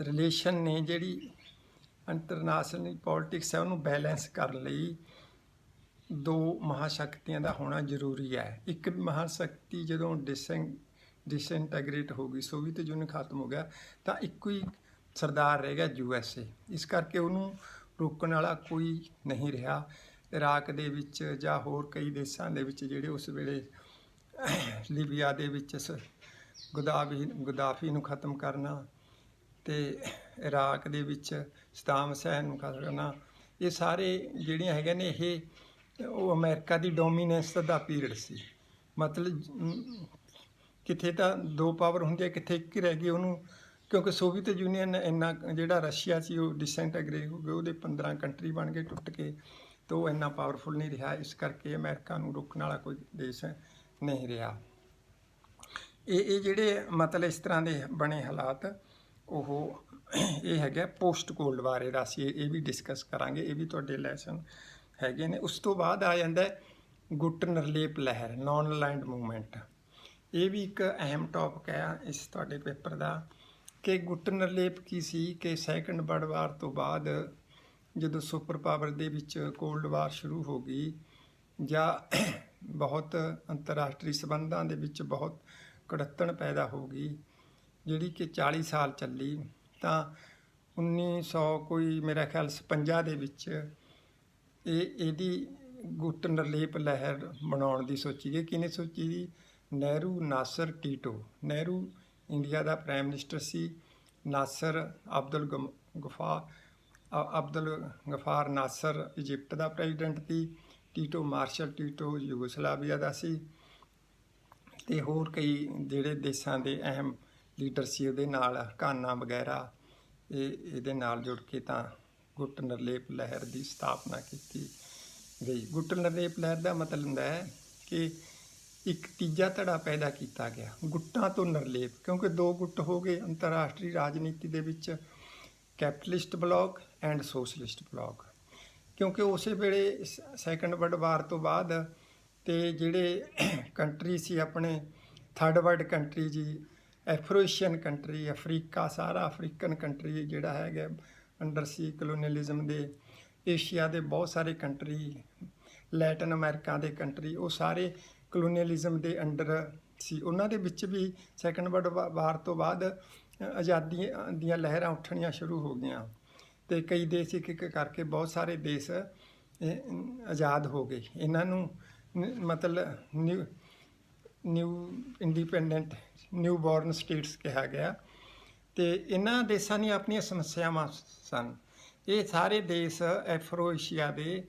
S1: ਰਿਲੇਸ਼ਨ ਨੇ, ਜਿਹੜੀ ਇੰਟਰਨੈਸ਼ਨਲ ਪੋਲਿਟਿਕਸ ਹੈ, ਉਹਨੂੰ ਬੈਲੈਂਸ ਕਰਨ ਲਈ 2 ਮਹਾਸ਼ਕਤੀਆਂ ਦਾ ਹੋਣਾ ਜ਼ਰੂਰੀ ਹੈ। ਇੱਕ ਮਹਾਸ਼ਕਤੀ ਜਦੋਂ ਡਿਸਇੰਟੈਗਰੇਟ ਹੋ ਗਈ, ਸੋਵੀਅਤ ਯੂਨੀਅਨ ਖਤਮ ਹੋ ਗਿਆ, ਤਾਂ ਇੱਕੋ ਹੀ ਸਰਦਾਰ ਰਹਿ ਗਿਆ USA। ਇਸ ਕਰਕੇ ਉਹਨੂੰ ਰੋਕਣ ਵਾਲਾ ਕੋਈ ਨਹੀਂ ਰਿਹਾ। ਇਰਾਕ ਦੇ ਵਿੱਚ ਜਾਂ ਹੋਰ ਕਈ ਦੇਸ਼ਾਂ ਦੇ ਵਿੱਚ, ਜਿਹੜੇ ਉਸ ਵੇਲੇ ਲੀਬੀਆ ਦੇ ਵਿੱਚ ਗਦਾਫੀ ਨੂੰ ਖਤਮ ਕਰਨਾ, ਤੇ ਇਰਾਕ ਦੇ ਵਿੱਚ ਸਦਾਮ ਹੁਸੈਨ ਨੂੰ ਖਤਮ ਕਰਨਾ, ਇਹ ਸਾਰੇ ਜਿਹੜੀਆਂ ਹੈਗੇ ਨੇ, ਉਹ ਅਮਰੀਕਾ ਦੀ ਡੋਮੀਨੈਂਸ ਦਾ ਪੀਰੀਅਡ ਸੀ। ਮਤਲਬ ਕਿਤੇ ਤਾਂ 2 ਪਾਵਰ ਹੁੰਦੀਆਂ, ਕਿਤੇ ਇੱਕ ਹੀ ਰਹਿ ਗਈ ਉਹਨੂੰ, ਕਿਉਂਕਿ ਸੋਵੀਅਤ ਯੂਨੀਅਨ ਇੰਨਾ, ਜਿਹੜਾ ਰਸ਼ੀਆ ਸੀ ਉਹ ਡਿਸਇੰਟੀਗ੍ਰੇਟ ਹੋ ਗਿਆ, ਉਹਦੇ 15 ਕੰਟਰੀ ਬਣ ਗਏ ਟੁੱਟ ਕੇ, ਤਾਂ ਉਹ ਇੰਨਾ ਪਾਵਰਫੁਲ ਨਹੀਂ ਰਿਹਾ। ਇਸ ਕਰਕੇ ਅਮਰੀਕਾ ਨੂੰ ਰੋਕਣ ਵਾਲਾ ਕੋਈ ਦੇਸ਼ ਨਹੀਂ ਰਿਹਾ। ਇਹ ਜਿਹੜੇ ਮਤਲਬ ਇਸ ਤਰ੍ਹਾਂ ਦੇ ਬਣੇ ਹਾਲਾਤ, ਇਹ ਹੈਗਾ ਪੋਸਟ ਕੋਲਡ ਵਾਰ। ਇਹਦਾ ਅਸੀਂ ਇਹ ਵੀ ਡਿਸਕਸ ਕਰਾਂਗੇ, ਇਹ ਵੀ ਤੁਹਾਡੇ ਲੈਸਨ ਹੈਗੇ ਨੇ। ਉਸ ਤੋਂ ਬਾਅਦ ਆ ਜਾਂਦਾ ਗੁੱਟ ਨਿਰਲੇਪ ਲਹਿਰ, ਨੌਨ ਅਲਾਈਨਡ ਮੂਵਮੈਂਟ। ਇਹ ਵੀ ਇੱਕ ਅਹਿਮ ਟੌਪਿਕ ਹੈ ਇਸ ਤੁਹਾਡੇ ਪੇਪਰ ਦਾ, ਕਿ ਗੁੱਟ ਨਿਰਲੇਪ ਕੀ ਸੀ, ਕਿ ਸੈਕੰਡ ਵਰਲਡ ਵਾਰ ਤੋਂ ਬਾਅਦ ਜਦੋਂ ਸੁਪਰ ਪਾਵਰ ਦੇ ਵਿੱਚ ਕੋਲਡ ਵਾਰ ਸ਼ੁਰੂ ਹੋ ਗਈ, ਜਾਂ ਬਹੁਤ ਅੰਤਰਰਾਸ਼ਟਰੀ ਸੰਬੰਧਾਂ ਦੇ ਵਿੱਚ ਬਹੁਤ ਕੜੱਤਣ ਪੈਦਾ ਹੋ ਗਈ, ਜਿਹੜੀ ਕਿ 40 ਸਾਲ ਚੱਲੀ, ਤਾਂ 1900 ਕੋਈ ਮੇਰਾ ਖਿਆਲ 56 ਦੇ ਵਿੱਚ ਇਹਦੀ ਗੁੱਟ ਨਿਰਲੇਪ ਲਹਿਰ ਬਣਾਉਣ ਦੀ ਸੋਚੀ ਗਈ। ਕਿਹਨੇ ਸੋਚੀ ਜੀ? ਨਹਿਰੂ, ਨਾਸਰ, ਟੀਟੋ। ਨਹਿਰੂ ਇੰਡੀਆ ਦਾ ਪ੍ਰਾਈਮ ਮਿਨਿਸਟਰ ਸੀ, ਨਾਸਰ ਅਬਦੁਲ ਗਫਾਰ ਨਾਸਰ ਇਜਿਪਟ ਦਾ ਪ੍ਰੈਜ਼ੀਡੈਂਟ ਸੀ, ਟੀਟੋ ਮਾਰਸ਼ਲ ਟੀਟੋ ਯੂਗੋਸਲਾਵੀਆ ਦਾ ਸੀ, ਤੇ ਹੋਰ ਕਈ ਜਿਹੜੇ ਦੇਸ਼ਾਂ ਦੇ ਅਹਿਮ ਲੀਡਰ ਸੀ ਉਹਦੇ ਨਾਲ, ਘਾਨਾ ਵਗੈਰਾ, ਇਹਦੇ ਨਾਲ ਜੁੜ ਕੇ ਤਾਂ ਗੁੱਟ ਨਿਰਲੇਪ ਲਹਿਰ ਦੀ ਸਥਾਪਨਾ ਕੀਤੀ ਗਈ। ਗੁੱਟ ਨਿਰਲੇਪ ਲਹਿਰ ਦਾ ਮਤਲਬ ਹੁੰਦਾ ਹੈ ਕਿ ਇੱਕ ਤੀਜਾ ਧੜਾ ਪੈਦਾ ਕੀਤਾ ਗਿਆ, ਗੁੱਟਾਂ ਤੋਂ ਨਿਰਲੇਪ, ਕਿਉਂਕਿ ਦੋ ਗੁੱਟ ਹੋ ਗਏ ਅੰਤਰਰਾਸ਼ਟਰੀ ਰਾਜਨੀਤੀ ਦੇ ਵਿੱਚ, capitalist block and socialist block. ਕਿਉਂਕਿ ਉਸੇ ਵੇਲੇ ਸੈਕੰਡ ਵਰਲਡ ਵਾਰ ਤੋਂ ਬਾਅਦ ਤੇ ਜਿਹੜੇ ਕੰਟਰੀ ਸੀ ਆਪਣੇ ਥਰਡ ਵਰਲਡ ਕੰਟਰੀ ਜੀ, ਐਫਰੋਏਸ਼ੀਅਨ ਕੰਟਰੀ, ਅਫਰੀਕਾ, ਸਾਰਾ ਅਫਰੀਕਨ ਕੰਟਰੀ ਜਿਹੜਾ ਹੈਗਾ ਅੰਡਰ ਸੀ ਕਲੋਨੀਅਲਿਜ਼ਮ ਦੇ, ਏਸ਼ੀਆ ਦੇ ਬਹੁਤ ਸਾਰੇ ਕੰਟਰੀ, ਲੈਟਨ ਅਮਰੀਕਾ ਦੇ ਕੰਟਰੀ, ਉਹ ਸਾਰੇ ਕਲੋਨੀਅਲਿਜ਼ਮ ਦੇ ਅੰਡਰ ਸੀ। ਉਹਨਾਂ ਦੇ ਵਿੱਚ ਵੀ ਸੈਕੰਡ ਵਰਲਡ ਵਾਰ ਤੋਂ ਬਾਅਦ ਆਜ਼ਾਦੀ ਦੀਆਂ ਲਹਿਰਾਂ ਉੱਠਣੀਆਂ ਸ਼ੁਰੂ ਹੋ ਗਈਆਂ ਤੇ ਕਈ ਦੇਸ਼ ਇੱਕ ਇੱਕ ਕਰਕੇ ਬਹੁਤ ਸਾਰੇ ਦੇਸ਼ ਆਜ਼ਾਦ ਹੋ ਗਏ। ਇਹਨਾਂ ਨੂੰ ਮਤਲਬ new independent new born states ਕਿਹਾ ਗਿਆ। ਤੇ ਇਹਨਾਂ ਦੇਸ਼ਾਂ ਦੀਆਂ ਆਪਣੀਆਂ ਸਮੱਸਿਆਵਾਂ ਸਨ। ਇਹ ਸਾਰੇ ਦੇਸ਼ ਐਫਰੋ ਏਸ਼ੀਆ ਦੇ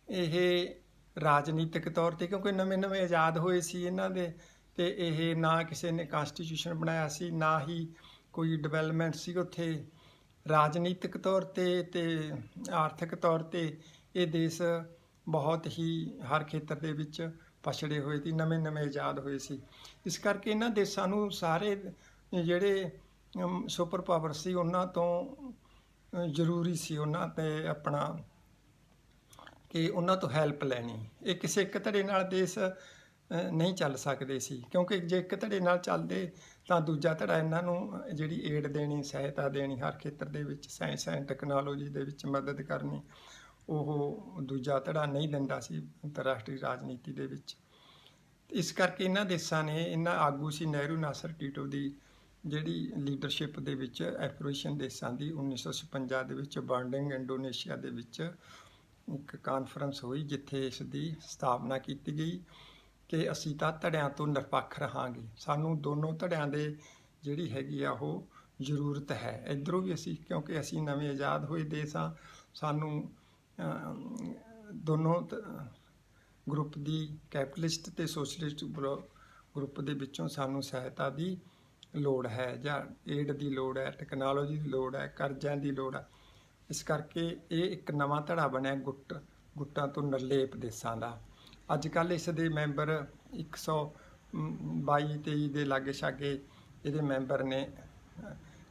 S1: ਇਹ ਰਾਜਨੀਤਿਕ ਤੌਰ 'ਤੇ, ਕਿਉਂਕਿ ਨਵੇਂ ਆਜ਼ਾਦ ਹੋਏ ਸੀ ਇਹਨਾਂ ਦੇ, ਤੇ ਇਹ ਨਾ ਕਿਸੇ ਨੇ ਕਨਸਟੀਟਿਊਸ਼ਨ ਬਣਾਇਆ ਸੀ, ਨਾ ਹੀ ਕੋਈ ਡਿਵੈਲਪਮੈਂਟ ਸੀ ਉੱਥੇ। ਰਾਜਨੀਤਿਕ ਤੌਰ 'ਤੇ ਤੇ ਆਰਥਿਕ ਤੌਰ 'ਤੇ ਇਹ ਦੇਸ਼ ਬਹੁਤ ਹੀ ਹਰ ਖੇਤਰ ਦੇ ਵਿੱਚ ਪਛੜੇ ਹੋਏ ਸੀ, ਨਵੇਂ ਆਜ਼ਾਦ ਹੋਏ ਸੀ। ਇਸ ਕਰਕੇ ਇਹਨਾਂ ਦੇਸ਼ਾਂ ਨੂੰ ਸਾਰੇ ਜਿਹੜੇ ਸੁਪਰ ਪਾਵਰ ਸੀ ਉਹਨਾਂ ਤੋਂ ਜ਼ਰੂਰੀ ਸੀ ਉਹਨਾਂ 'ਤੇ ਆਪਣਾ ਕਿ ਉਹਨਾਂ ਤੋਂ ਹੈਲਪ ਲੈਣੀ। ਇਹ ਕਿਸੇ ਇੱਕ ਧੜੇ ਨਾਲ ਦੇਸ਼ ਨਹੀਂ ਚੱਲ ਸਕਦੇ ਸੀ, ਕਿਉਂਕਿ ਜੇ ਇੱਕ ਧੜੇ ਨਾਲ ਚੱਲਦੇ ਤਾਂ ਦੂਜਾ ਧੜਾ ਇਹਨਾਂ ਨੂੰ ਜਿਹੜੀ ਏਡ ਦੇਣੀ, ਸਹਾਇਤਾ ਦੇਣੀ, ਹਰ ਖੇਤਰ ਦੇ ਵਿੱਚ ਸਾਇੰਸ ਐਂਡ ਟੈਕਨੋਲੋਜੀ ਦੇ ਵਿੱਚ ਮਦਦ ਕਰਨੀ, ਉਹ ਦੂਜਾ ਧੜਾ ਨਹੀਂ ਦਿੰਦਾ ਸੀ ਅੰਤਰਰਾਸ਼ਟਰੀ ਰਾਜਨੀਤੀ ਦੇ ਵਿੱਚ। ਇਸ ਕਰਕੇ ਇਹਨਾਂ ਦੇਸ਼ਾਂ ਨੇ, ਇਹਨਾਂ ਆਗੂ ਸੀ ਨਹਿਰੂ, ਨਾਸਰ, ਟੀਟੋ ਦੀ ਜਿਹੜੀ ਲੀਡਰਸ਼ਿਪ ਦੇ ਵਿੱਚ ਐਫਰੋਏਸ਼ੀਅਨ ਦੇਸ਼ਾਂ ਦੀ 1956 ਦੇ ਵਿੱਚ ਬਾਂਡਿੰਗ ਇੰਡੋਨੇਸ਼ੀਆ ਦੇ ਵਿੱਚ ਇੱਕ ਕਾਨਫਰੰਸ ਹੋਈ, ਜਿੱਥੇ ਇਸ ਦੀ ਸਥਾਪਨਾ ਕੀਤੀ ਗਈ ਕਿ ਅਸੀਂ ਤਾਂ ਧੜਿਆਂ ਤੋਂ ਨਿਰਪੱਖ ਰਹਾਂਗੇ, ਸਾਨੂੰ ਦੋਨੋਂ ਧੜਿਆਂ ਦੇ ਜਿਹੜੀ ਹੈਗੀ ਆ ਉਹ ਜ਼ਰੂਰਤ ਹੈ। ਇੱਧਰੋਂ ਵੀ ਅਸੀਂ, ਕਿਉਂਕਿ ਅਸੀਂ ਨਵੇਂ ਆਜ਼ਾਦ ਹੋਏ ਦੇਸ਼ ਹਾਂ, ਸਾਨੂੰ ਦੋਨੋਂ ਗਰੁੱਪ ਦੀ, ਕੈਪੀਟਲਿਸਟ ਤੇ ਸੋਸ਼ਲਿਸਟ ਗਰੁੱਪ ਦੇ ਵਿੱਚੋਂ ਸਾਨੂੰ ਸਹਾਇਤਾ ਦੀ ਲੋੜ ਹੈ, ਜਾਂ ਏਡ ਦੀ ਲੋੜ ਹੈ, ਟੈਕਨੋਲੋਜੀ ਦੀ ਲੋੜ ਹੈ, ਕਰਜ਼ਿਆਂ ਦੀ ਲੋੜ ਹੈ। ਇਸ ਕਰਕੇ ਇਹ ਇੱਕ ਨਵਾਂ ਧੜਾ ਬਣਿਆ ਗੁੱਟਾਂ ਤੋਂ ਨਿਰਲੇਪ ਦੇਸ਼ਾਂ ਦਾ। ਅੱਜ ਕੱਲ੍ਹ ਇਸ ਦੇ ਮੈਂਬਰ 122-23 ਦੇ ਲਾਗੇ ਛਾਗੇ ਇਹਦੇ ਮੈਂਬਰ ਨੇ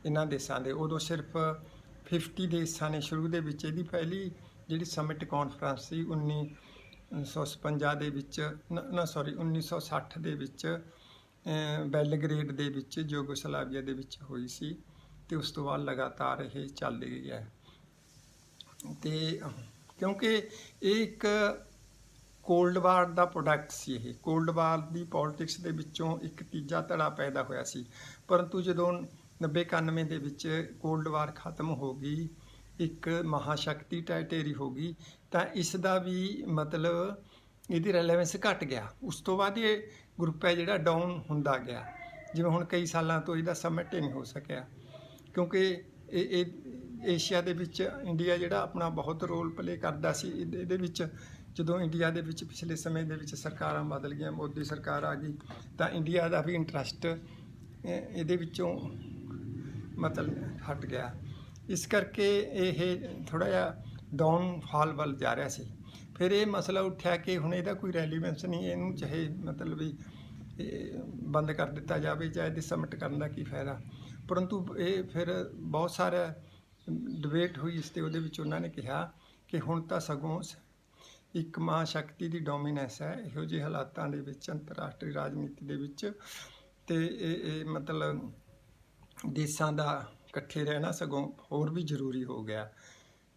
S1: ਇਹਨਾਂ ਦੇਸ਼ਾਂ ਦੇ। ਉਦੋਂ ਸਿਰਫ 50 ਦੇਸ਼ਾਂ ਨੇ ਸ਼ੁਰੂ ਦੇ ਵਿੱਚ। ਇਹਦੀ ਪਹਿਲੀ ਜਿਹੜੀ ਸਮਿਟ ਕਾਨਫਰੰਸ ਸੀ 1957 ਦੇ ਵਿੱਚ, 1960 ਦੇ ਵਿੱਚ ਬੈਲਗਰੇਡ ਦੇ ਵਿੱਚ, ਯੂਗੋਸਲਾਵੀਆ ਦੇ ਵਿੱਚ ਹੋਈ ਸੀ, ਤੇ ਉਸ ਤੋਂ ਬਾਅਦ ਲਗਾਤਾਰ ਇਹ ਚੱਲਦੀ ਗਈ ਹੈ। ਤੇ ਕਿਉਂਕਿ ਇਹ ਇੱਕ ਕੋਲਡ ਵਾਰ ਦਾ ਪ੍ਰੋਡਕਟ ਸੀ, ਇਹ ਕੋਲਡ ਵਾਰ ਦੀ ਪੋਲਿਟਿਕਸ ਦੇ ਵਿੱਚੋਂ ਇੱਕ ਤੀਜਾ ਧੜਾ ਪੈਦਾ ਹੋਇਆ ਸੀ। ਪਰੰਤੂ ਜਦੋਂ 90-91 ਦੇ ਵਿੱਚ ਕੋਲਡ ਵਾਰ ਖਤਮ ਹੋ ਗਈ, ਇੱਕ ਮਹਾਸ਼ਕਤੀ ਢਹਿ ਹੋ ਗਈ, ਤਾਂ ਇਸ ਦਾ ਵੀ ਮਤਲਬ ਇਹਦੀ ਰੈਲੇਵੈਂਸ ਘਟ ਗਿਆ। ਉਸ ਤੋਂ ਬਾਅਦ ਇਹ ਗਰੁੱਪ ਹੈ ਜਿਹੜਾ ਡਾਊਨ ਹੁੰਦਾ ਗਿਆ। ਜਿਵੇਂ ਹੁਣ ਕਈ ਸਾਲਾਂ ਤੋਂ ਇਹਦਾ ਸਮਿਟ ਹੀ ਨਹੀਂ ਹੋ ਸਕਿਆ, ਕਿਉਂਕਿ ਇਹ ਏਸ਼ੀਆ ਦੇ ਵਿੱਚ ਇੰਡੀਆ ਜਿਹੜਾ ਆਪਣਾ ਬਹੁਤ ਰੋਲ ਪਲੇ ਕਰਦਾ ਸੀ। ਇਹਦੇ ਵਿੱਚ ਜਦੋਂ ਇੰਡੀਆ ਦੇ ਵਿੱਚ ਪਿਛਲੇ ਸਮੇਂ ਦੇ ਵਿੱਚ ਸਰਕਾਰਾਂ ਬਦਲ ਗਈਆਂ, ਮੋਦੀ ਸਰਕਾਰ ਆ ਗਈ, ਤਾਂ ਇੰਡੀਆ ਦਾ ਵੀ ਇੰਟਰਸਟ ਇਹਦੇ ਵਿੱਚੋਂ ਮਤਲਬ ਹਟ ਗਿਆ। ਇਸ ਕਰਕੇ ਇਹ ਥੋੜ੍ਹਾ ਜਿਹਾ ਡਾਊਨਫਾਲ ਵੱਲ ਜਾ ਰਿਹਾ ਸੀ। ਫਿਰ ਇਹ ਮਸਲਾ ਉੱਠਿਆ ਕਿ ਹੁਣ ਇਹਦਾ ਕੋਈ ਰੈਲੀਵੈਂਸ ਨਹੀਂ, ਇਹਨੂੰ ਚਾਹੇ ਮਤਲਬ ਵੀ ਬੰਦ ਕਰ ਦਿੱਤਾ ਜਾਵੇ, ਜਾਂ ਇਹਦੀ ਸਮਿਟ ਕਰਨ ਦਾ ਕੀ ਫਾਇਦਾ। ਪਰੰਤੂ ਇਹ ਫਿਰ ਬਹੁਤ ਸਾਰਾ ਡਿਬੇਟ ਹੋਈ ਇਸ 'ਤੇ। ਉਹਦੇ ਵਿੱਚ ਉਹਨਾਂ ਨੇ ਕਿਹਾ ਕਿ ਹੁਣ ਤਾਂ ਸਗੋਂ ਇੱਕ ਮਹਾਂਸ਼ਕਤੀ ਦੀ ਡੋਮੀਨੈਂਸ ਹੈ ਇਹੋ ਜਿਹੇ ਹਾਲਾਤਾਂ ਦੇ ਵਿੱਚ, ਅੰਤਰਰਾਸ਼ਟਰੀ ਰਾਜਨੀਤੀ ਦੇ ਵਿੱਚ, ਤੇ ਇਹ ਮਤਲਬ ਦੇਸ਼ਾਂ ਦਾ ਇਕੱਠੇ ਰਹਿਣਾ ਸਗੋਂ ਹੋਰ ਵੀ ਜ਼ਰੂਰੀ ਹੋ ਗਿਆ।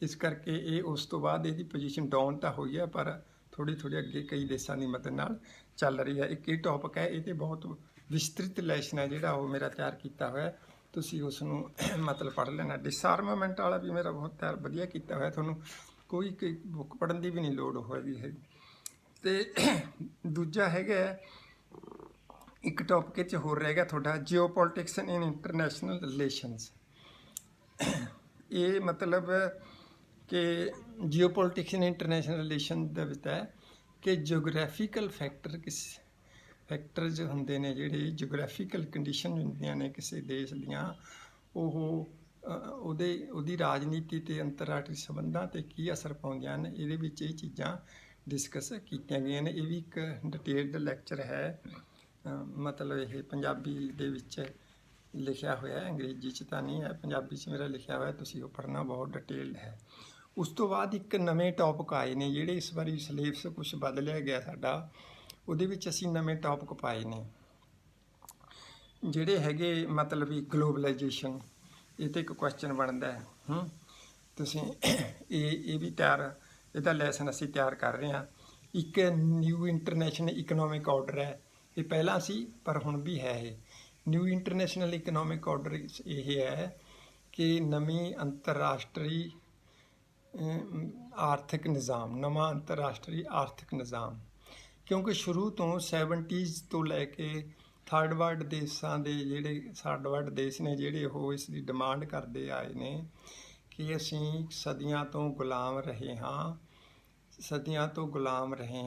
S1: ਇਸ ਕਰਕੇ ਇਹ ਉਸ ਤੋਂ ਬਾਅਦ ਇਹਦੀ ਪੋਜੀਸ਼ਨ ਡਾਊਨ ਤਾਂ ਹੋਈ ਹੈ, ਪਰ ਥੋੜ੍ਹੀ ਅੱਗੇ ਕਈ ਦੇਸ਼ਾਂ ਦੀ ਮਦਦ ਨਾਲ ਚੱਲ ਰਹੀ ਹੈ। ਇੱਕ ਇਹ ਟੌਪਿਕ ਹੈ, ਇਹ 'ਤੇ ਬਹੁਤ ਵਿਸਤ੍ਰਿਤ ਲੈਸਨ ਹੈ ਜਿਹੜਾ ਉਹ ਮੇਰਾ ਤਿਆਰ ਕੀਤਾ ਹੋਇਆ, ਤੁਸੀਂ ਉਸ ਨੂੰ ਮਤਲਬ ਪੜ੍ਹ ਲੈਣਾ। ਡਿਸਆਰਮਾਮੈਂਟ ਵਾਲਾ ਵੀ ਮੇਰਾ ਬਹੁਤ ਤਿਆਰ ਵਧੀਆ ਕੀਤਾ ਹੋਇਆ, ਤੁਹਾਨੂੰ ਕੋਈ ਬੁੱਕ ਪੜ੍ਹਨ ਦੀ ਵੀ ਨਹੀਂ ਲੋੜ ਹੋਏਗੀ ਹੈ। ਤੇ ਦੂਜਾ ਹੈਗਾ ਇੱਕ ਟੌਪਿਕ 'ਚ ਹੋਰ ਰਹਿ ਗਿਆ ਤੁਹਾਡਾ ਜਿਓਪੋਲਿਟਿਕਸ ਇਨ ਇੰਟਰਨੈਸ਼ਨਲ ਰਿਲੇਸ਼ਨਸ। ਇਹ ਮਤਲਬ ਕਿ ਜਿਓਪੋਲਿਟਿਕਸ ਇਨ ਇੰਟਰਨੈਸ਼ਨਲ ਰਿਲੇਸ਼ਨ ਦੇ ਵਿੱਚ ਹੈ ਕਿ ਜਿਓਗ੍ਰਾਫੀਕਲ ਫੈਕਟਰਜ਼ ਹੁੰਦੇ ਨੇ, ਜਿਹੜੇ ਜਿਓਗ੍ਰਾਫੀਕਲ ਕੰਡੀਸ਼ਨ ਹੁੰਦੀਆਂ ਨੇ ਕਿਸੇ ਦੇਸ਼ ਦੀਆਂ, ਉਹ ਉਹਦੀ ਰਾਜਨੀਤੀ ਤੇ ਅੰਤਰਰਾਸ਼ਟਰੀ ਸੰਬੰਧਾਂ ਤੇ ਕੀ ਅਸਰ ਪਾਉਂਦੀਆਂ ਨੇ। ਇਹਦੇ ਵਿੱਚ ਇਹ ਚੀਜ਼ਾਂ ਡਿਸਕਸ ਕੀਤੀਆਂ ਗਈਆਂ ਨੇ। ਇਹ ਵੀ ਇੱਕ ਡਿਟੇਲਡ ਲੈਕਚਰ ਹੈ, ਮਤਲਬ ਇਹ ਪੰਜਾਬੀ ਦੇ ਵਿੱਚ ਲਿਖਿਆ ਹੋਇਆ, ਅੰਗਰੇਜ਼ੀ 'ਚ ਤਾਂ ਨਹੀਂ ਹੈ, ਪੰਜਾਬੀ 'ਚ ਮੇਰਾ ਲਿਖਿਆ ਹੋਇਆ, ਤੁਸੀਂ ਉਹ ਪੜ੍ਹਨਾ, ਬਹੁਤ ਡਿਟੇਲਡ ਹੈ। ਉਸ ਤੋਂ ਬਾਅਦ ਇੱਕ ਨਵੇਂ ਟੌਪਿਕ ਆਏ ਨੇ ਜਿਹੜੇ ਇਸ ਵਾਰੀ ਸਿਲੇਬਸ ਕੁਛ ਬਦਲਿਆ ਗਿਆ ਸਾਡਾ, ਉਹਦੇ ਵਿੱਚ ਅਸੀਂ ਨਵੇਂ ਟੌਪਿਕ ਪਾਏ ਨੇ ਜਿਹੜੇ ਹੈਗੇ ਮਤਲਬ ਵੀ ਗਲੋਬਲਾਈਜੇਸ਼ਨ। ਇਹ 'ਤੇ ਇੱਕ ਕੁਐਸਚਨ ਬਣਦਾ ਹੈ, ਤੁਸੀਂ ਇਹ ਵੀ ਇਹਦਾ ਲੈਸਨ ਅਸੀਂ ਤਿਆਰ ਕਰ ਰਹੇ ਹਾਂ। ਇੱਕ ਨਿਊ ਇੰਟਰਨੈਸ਼ਨਲ ਇਕਨੋਮਿਕ ਆਰਡਰ ਹੈ, ਇਹ ਪਹਿਲਾਂ ਸੀ ਪਰ ਹੁਣ ਵੀ ਹੈ। ਇਹ ਨਿਊ ਇੰਟਰਨੈਸ਼ਨਲ ਇਕਨੋਮਿਕ ਆਰਡਰ ਇਹ ਹੈ ਕਿ ਨਵੀਂ ਅੰਤਰਰਾਸ਼ਟਰੀ ਆਰਥਿਕ ਨਿਜ਼ਾਮ, ਨਵਾਂ ਅੰਤਰਰਾਸ਼ਟਰੀ ਆਰਥਿਕ ਨਿਜ਼ਾਮ। ਕਿਉਂਕਿ ਸ਼ੁਰੂ ਤੋਂ 70s ਤੋਂ ਲੈ ਕੇ ਥਰਡ ਵਰਲਡ ਦੇਸ਼ਾਂ ਦੇ ਜਿਹੜੇ ਥਰਡ ਵਰਲਡ ਦੇਸ਼ ਨੇ ਜਿਹੜੇ ਉਹ ਇਸ ਦੀ ਡਿਮਾਂਡ ਕਰਦੇ ਆਏ ਨੇ ਕਿ ਅਸੀਂ ਸਦੀਆਂ ਤੋਂ ਗੁਲਾਮ ਰਹੇ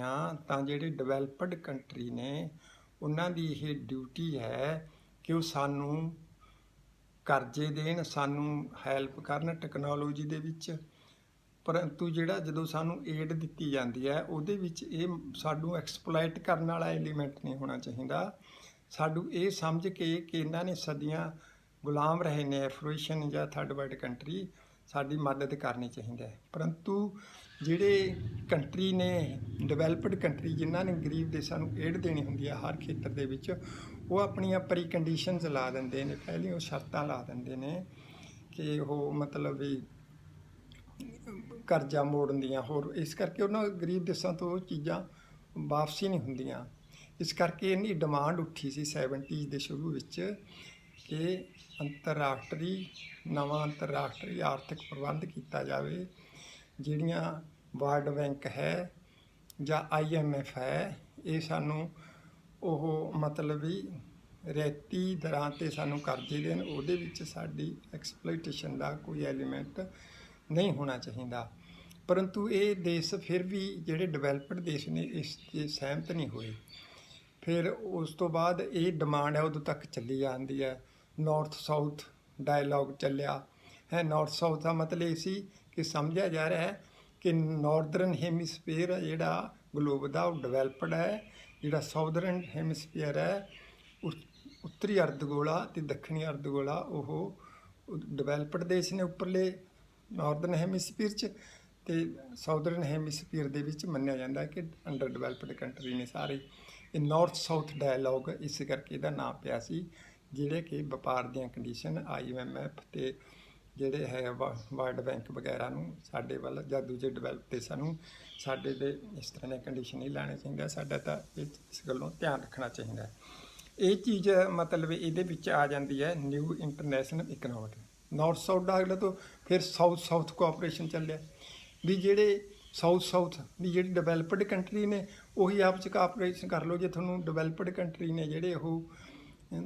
S1: ਹਾਂ, ਤਾਂ ਜਿਹੜੇ ਡਿਵੈਲਪਡ ਕੰਟਰੀ ਨੇ ਉਹਨਾਂ ਦੀ ਇਹ ਡਿਊਟੀ ਹੈ ਕਿ ਉਹ ਸਾਨੂੰ ਕਰਜ਼ੇ ਦੇਣ, ਸਾਨੂੰ ਹੈਲਪ ਕਰਨ ਟੈਕਨੋਲੋਜੀ ਦੇ ਵਿੱਚ। ਪਰੰਤੂ ਜਦੋਂ ਸਾਨੂੰ ਏਡ ਦਿੱਤੀ ਜਾਂਦੀ ਹੈ ਉਹਦੇ ਵਿੱਚ ਇਹ ਸਾਨੂੰ ਐਕਸਪਲੋਇਟ ਕਰਨ ਵਾਲਾ ਐਲੀਮੈਂਟ ਨਹੀਂ ਹੋਣਾ ਚਾਹੀਦਾ। ਸਾਨੂੰ ਇਹ ਸਮਝ ਕੇ ਕਿ ਇਹਨਾਂ ਨੇ ਸਦੀਆਂ ਗੁਲਾਮ ਰਹੇ ਨੇ ਐਫਰੋਏਸ਼ਨ ਜਾਂ ਥਰਡ ਵਰਲਡ ਕੰਟਰੀ, ਸਾਡੀ ਮਦਦ ਕਰਨੀ ਚਾਹੀਦੀ ਹੈ। ਪਰੰਤੂ ਜਿਹੜੇ ਕੰਟਰੀ ਨੇ ਡਿਵੈਲਪਡ ਕੰਟਰੀ ਜਿਨ੍ਹਾਂ ਨੇ ਗਰੀਬ ਦੇਸ਼ਾਂ ਨੂੰ ਏਡ ਦੇਣੀ ਹੁੰਦੀ ਹੈ ਹਰ ਖੇਤਰ ਦੇ ਵਿੱਚ, ਉਹ ਆਪਣੀਆਂ ਪ੍ਰੀ ਕੰਡੀਸ਼ਨਸ ਲਾ ਦਿੰਦੇ ਨੇ, ਪਹਿਲੀਆਂ ਉਹ ਸ਼ਰਤਾਂ ਲਾ ਦਿੰਦੇ ਨੇ ਕਿ ਉਹ ਮਤਲਬ ਵੀ ਕਰਜ਼ਾ ਮੋੜਨ ਦੀਆਂ, ਹੋਰ ਇਸ ਕਰਕੇ ਉਹਨਾਂ ਗਰੀਬ ਦੇਸ਼ਾਂ ਤੋਂ ਉਹ ਚੀਜ਼ਾਂ ਵਾਪਸੀ ਨਹੀਂ ਹੁੰਦੀਆਂ। ਇਸ ਕਰਕੇ ਇਹਨੀ ਡਿਮਾਂਡ ਉੱਠੀ ਸੀ 70s ਦੇ ਸ਼ੁਰੂ ਵਿੱਚ ਕਿ ਨਵਾਂ ਅੰਤਰਰਾਸ਼ਟਰੀ ਆਰਥਿਕ ਪ੍ਰਬੰਧ ਕੀਤਾ ਜਾਵੇ। ਜਿਹੜੀਆਂ ਵਰਲਡ ਬੈਂਕ ਹੈ ਜਾਂ IMF ਹੈ, ਇਹ ਸਾਨੂੰ ਉਹ ਮਤਲਬ ਵੀ ਰਿਆਇਤੀ ਦਰਾਂ 'ਤੇ ਸਾਨੂੰ ਕਰਜ਼ੇ ਦੇਣ, ਉਹਦੇ ਵਿੱਚ ਸਾਡੀ ਐਕਸਪਲੋਇਟੇਸ਼ਨ ਦਾ ਕੋਈ ਐਲੀਮੈਂਟ ਨਹੀਂ ਹੋਣਾ ਚਾਹੀਦਾ। ਪਰੰਤੂ ਇਹ ਦੇਸ਼ ਫਿਰ ਵੀ ਜਿਹੜੇ ਡਿਵੈਲਪਡ ਦੇਸ਼ ਨੇ ਇਸ 'ਤੇ ਸਹਿਮਤ ਨਹੀਂ ਹੋਏ। ਫਿਰ ਉਸ ਤੋਂ ਬਾਅਦ ਇਹ ਡਿਮਾਂਡ ਹੈ ਉਦੋਂ ਤੱਕ ਚੱਲੀ ਜਾਂਦੀ ਹੈ। ਨਾਰਥ ਸਾਊਥ ਡਾਇਲੋਗ ਚੱਲਿਆ ਹੈ। ਨਾਰਥ ਸਾਊਥ ਦਾ ਮਤਲਬ ਇਹ ਸੀ ਕਿ ਸਮਝਿਆ ਜਾ ਰਿਹਾ ਹੈ ਕਿ ਨਾਰਦਰਨ ਹੈਮੀਸਫੀਅਰ ਜਿਹੜਾ ਗਲੋਬ ਦਾ ਉਹ ਡਿਵੈਲਪਡ ਹੈ, ਜਿਹੜਾ ਸਾਊਦਰਨ ਹੈਮੀਸਫੀਅਰ ਹੈ ਉੱਤਰੀ ਅਰਧਗੋਲਾ ਅਤੇ ਦੱਖਣੀ ਅਰਧਗੋਲਾ ਉਹ ਡਿਵੈਲਪਡ ਦੇਸ਼ ਨੇ ਉੱਪਰਲੇ ਨਾਰਦਰਨ ਹੈਮੀਸਫੀਅਰ 'ਚ, ਅਤੇ ਸਾਊਦਰਨ ਹੈਮੀਸਫੀਅਰ ਦੇ ਵਿੱਚ ਮੰਨਿਆ ਜਾਂਦਾ ਕਿ ਅੰਡਰ ਡਿਵੈਲਪਡ ਕੰਟਰੀ ਨੇ ਸਾਰੇ। ਇਹ ਨਾਰਥ ਸਾਊਥ ਡਾਇਲੋਗ ਇਸ ਕਰਕੇ ਇਹਦਾ ਨਾਮ ਪਿਆ ਸੀ, ਜਿਹੜੇ ਕਿ ਵਪਾਰ ਦੀਆਂ ਕੰਡੀਸ਼ਨ IMF ਅਤੇ ਜਿਹੜੇ ਹੈ ਵਰਲਡ ਬੈਂਕ ਵਗੈਰਾ ਨੂੰ ਸਾਡੇ ਵੱਲ ਜਾਂ ਦੂਜੇ ਡਿਵੈਲਪ ਦੇਸ਼ਾਂ ਨੂੰ ਸਾਡੇ ਦੇ ਇਸ ਤਰ੍ਹਾਂ ਦੀਆਂ ਕੰਡੀਸ਼ਨ ਨਹੀਂ ਲੈਣੇ ਚਾਹੀਦਾ। ਸਾਡਾ ਤਾਂ ਇਸ ਗੱਲੋਂ ਧਿਆਨ ਰੱਖਣਾ ਚਾਹੀਦਾ। ਇਹ ਚੀਜ਼ ਮਤਲਬ ਇਹਦੇ ਵਿੱਚ ਆ ਜਾਂਦੀ ਹੈ new international economic. North south dialogue ਤੋਂ ਫਿਰ ਸਾਊਥ ਕੋਆਪਰੇਸ਼ਨ ਚੱਲਿਆ ਵੀ ਜਿਹੜੇ ਸਾਊਥ ਵੀ ਜਿਹੜੀ ਡਿਵੈਲਪਡ ਕੰਟਰੀ ਨੇ ਉਹੀ ਆਪਸ 'ਚ ਕੋਆਪਰੇਸ਼ਨ ਕਰ ਲਓ। ਜੇ ਤੁਹਾਨੂੰ ਡਿਵੈਲਪਡ ਕੰਟਰੀ ਨੇ ਜਿਹੜੇ ਉਹ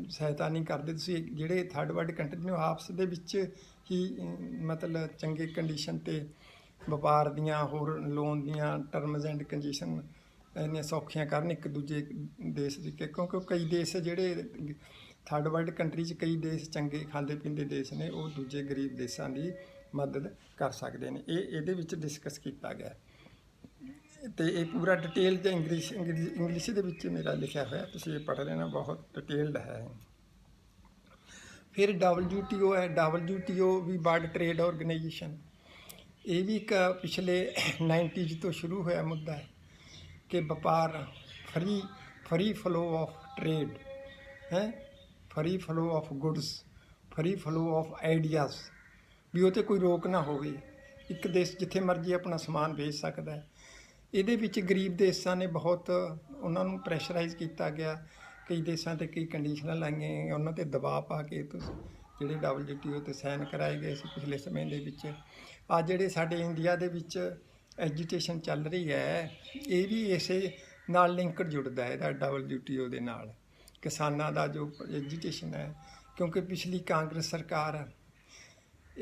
S1: ਸਹਾਇਤਾ ਨਹੀਂ ਕਰਦੇ, ਤੁਸੀਂ ਜਿਹੜੇ ਥਰਡ ਵਰਲਡ ਕੰਟਰੀ ਨੇ ਉਹ ਆਪਸ ਦੇ ਵਿੱਚ ਹੀ ਮਤਲਬ ਚੰਗੇ ਕੰਡੀਸ਼ਨ 'ਤੇ ਵਪਾਰ ਦੀਆਂ ਹੋਰ ਲੋਨ ਦੀਆਂ ਟਰਮਜ਼ ਐਂਡ ਕੰਡੀਸ਼ਨ ਇੰਨੀਆਂ ਸੌਖੀਆਂ ਕਰਨ ਇੱਕ ਦੂਜੇ ਦੇਸ਼ ਦੀ। ਕਿਉਂਕਿ ਕਈ ਦੇਸ਼ ਜਿਹੜੇ ਥਰਡ ਵਰਲਡ ਕੰਟਰੀ 'ਚ ਕਈ ਦੇਸ਼ ਚੰਗੇ ਖਾਂਦੇ ਪੀਂਦੇ ਦੇਸ਼ ਨੇ, ਉਹ ਦੂਜੇ ਗਰੀਬ ਦੇਸ਼ਾਂ ਦੀ ਮਦਦ ਕਰ ਸਕਦੇ ਨੇ। ਇਹਦੇ ਵਿੱਚ ਡਿਸਕਸ ਕੀਤਾ ਗਿਆ ਅਤੇ ਇਹ ਪੂਰਾ ਡਿਟੇਲ ਜਾਂ ਇੰਗਲਿਸ਼ ਦੇ ਵਿੱਚ ਮੇਰਾ ਲਿਖਿਆ ਹੋਇਆ, ਤੁਸੀਂ ਇਹ ਪੜ੍ਹ ਲੈਣਾ, ਬਹੁਤ ਡਿਟੇਲਡ ਹੈ। ਫਿਰ WTO ਹੈ। WTO ਵੀ ਵਰਲਡ ਟ੍ਰੇਡ ਆਰਗੇਨਾਈਜੇਸ਼ਨ। ਇਹ ਵੀ ਇੱਕ ਪਿਛਲੇ 90s ਤੋਂ ਸ਼ੁਰੂ ਹੋਇਆ ਮੁੱਦਾ ਹੈ ਕਿ ਵਪਾਰ ਫਰੀ ਫਲੋ ਆਫ ਟ੍ਰੇਡ ਹੈ, free flow of goods, free flow of ideas, ਵੀ ਉਹ 'ਤੇ ਕੋਈ ਰੋਕ ਨਾ ਹੋਵੇ। ਇੱਕ ਦੇਸ਼ ਜਿੱਥੇ ਮਰਜ਼ੀ ਆਪਣਾ ਸਮਾਨ ਵੇਚ ਸਕਦਾ ਹੈ। ਇਹਦੇ ਵਿੱਚ ਗਰੀਬ ਦੇਸ਼ਾਂ ਨੇ ਬਹੁਤ ਉਹਨਾਂ ਨੂੰ ਪ੍ਰੈਸ਼ਰਾਈਜ਼ ਕੀਤਾ ਗਿਆ, ਕਈ ਦੇਸ਼ਾਂ 'ਤੇ ਕਈ ਕੰਡੀਸ਼ਨਾਂ ਲਾਈਆਂ ਗਈਆਂ, ਉਹਨਾਂ 'ਤੇ ਦਬਾਅ ਪਾ ਕੇ ਜਿਹੜੇ WTO 'ਤੇ ਸਾਈਨ ਕਰਾਏ ਗਏ ਸੀ ਪਿਛਲੇ ਸਮੇਂ ਦੇ ਵਿੱਚ। ਆ ਜਿਹੜੇ ਸਾਡੇ ਇੰਡੀਆ ਦੇ ਵਿੱਚ ਐਜੀਟੇਸ਼ਨ ਚੱਲ ਰਹੀ ਹੈ, ਇਹ ਵੀ ਇਸੇ ਨਾਲ ਲਿੰਕਡ ਜੁੜਦਾ ਹੈ, ਇਹਦਾ WTO ਦੇ ਨਾਲ। ਕਿਸਾਨਾਂ ਦਾ ਜੋ ਐਜੀਟੇਸ਼ਨ ਹੈ, ਕਿਉਂਕਿ ਪਿਛਲੀ ਕਾਂਗਰਸ ਸਰਕਾਰ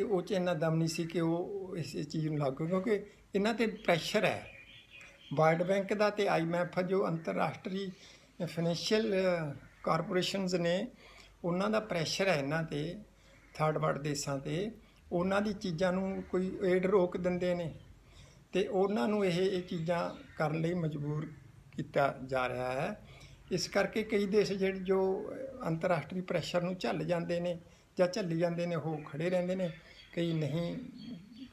S1: ਉਹ 'ਚ ਇੰਨਾ ਦਮ ਨਹੀਂ ਸੀ ਕਿ ਉਹ ਇਸ ਚੀਜ਼ ਨੂੰ ਲਾਗੂ, ਕਿਉਂਕਿ ਇਹਨਾਂ 'ਤੇ ਪ੍ਰੈਸ਼ਰ ਹੈ ਵਰਲਡ ਬੈਂਕ ਦਾ ਅਤੇ IMF ਜੋ ਅੰਤਰਰਾਸ਼ਟਰੀ ਫਾਈਨੈਂਸ਼ੀਅਲ ਕਾਰਪੋਰੇਸ਼ਨਸ ਨੇ, ਉਹਨਾਂ ਦਾ ਪ੍ਰੈਸ਼ਰ ਹੈ ਇਹਨਾਂ 'ਤੇ, ਥਰਡ ਵਰਲਡ ਦੇਸ਼ਾਂ 'ਤੇ। ਉਹਨਾਂ ਦੀ ਚੀਜ਼ਾਂ ਨੂੰ ਕੋਈ ਏਡ ਰੋਕ ਦਿੰਦੇ ਨੇ ਅਤੇ ਉਹਨਾਂ ਨੂੰ ਇਹ ਚੀਜ਼ਾਂ ਕਰਨ ਲਈ ਮਜਬੂਰ ਕੀਤਾ ਜਾ ਰਿਹਾ ਹੈ। ਇਸ ਕਰਕੇ ਕਈ ਦੇਸ਼ ਜਿਹੜੇ ਜੋ ਅੰਤਰਰਾਸ਼ਟਰੀ ਪ੍ਰੈਸ਼ਰ ਨੂੰ ਝੱਲ ਜਾਂਦੇ ਨੇ ਜਾਂ ਝੱਲੀ ਜਾਂਦੇ ਨੇ, ਉਹ ਖੜੇ ਰਹਿੰਦੇ ਨੇ, ਕਈ ਨਹੀਂ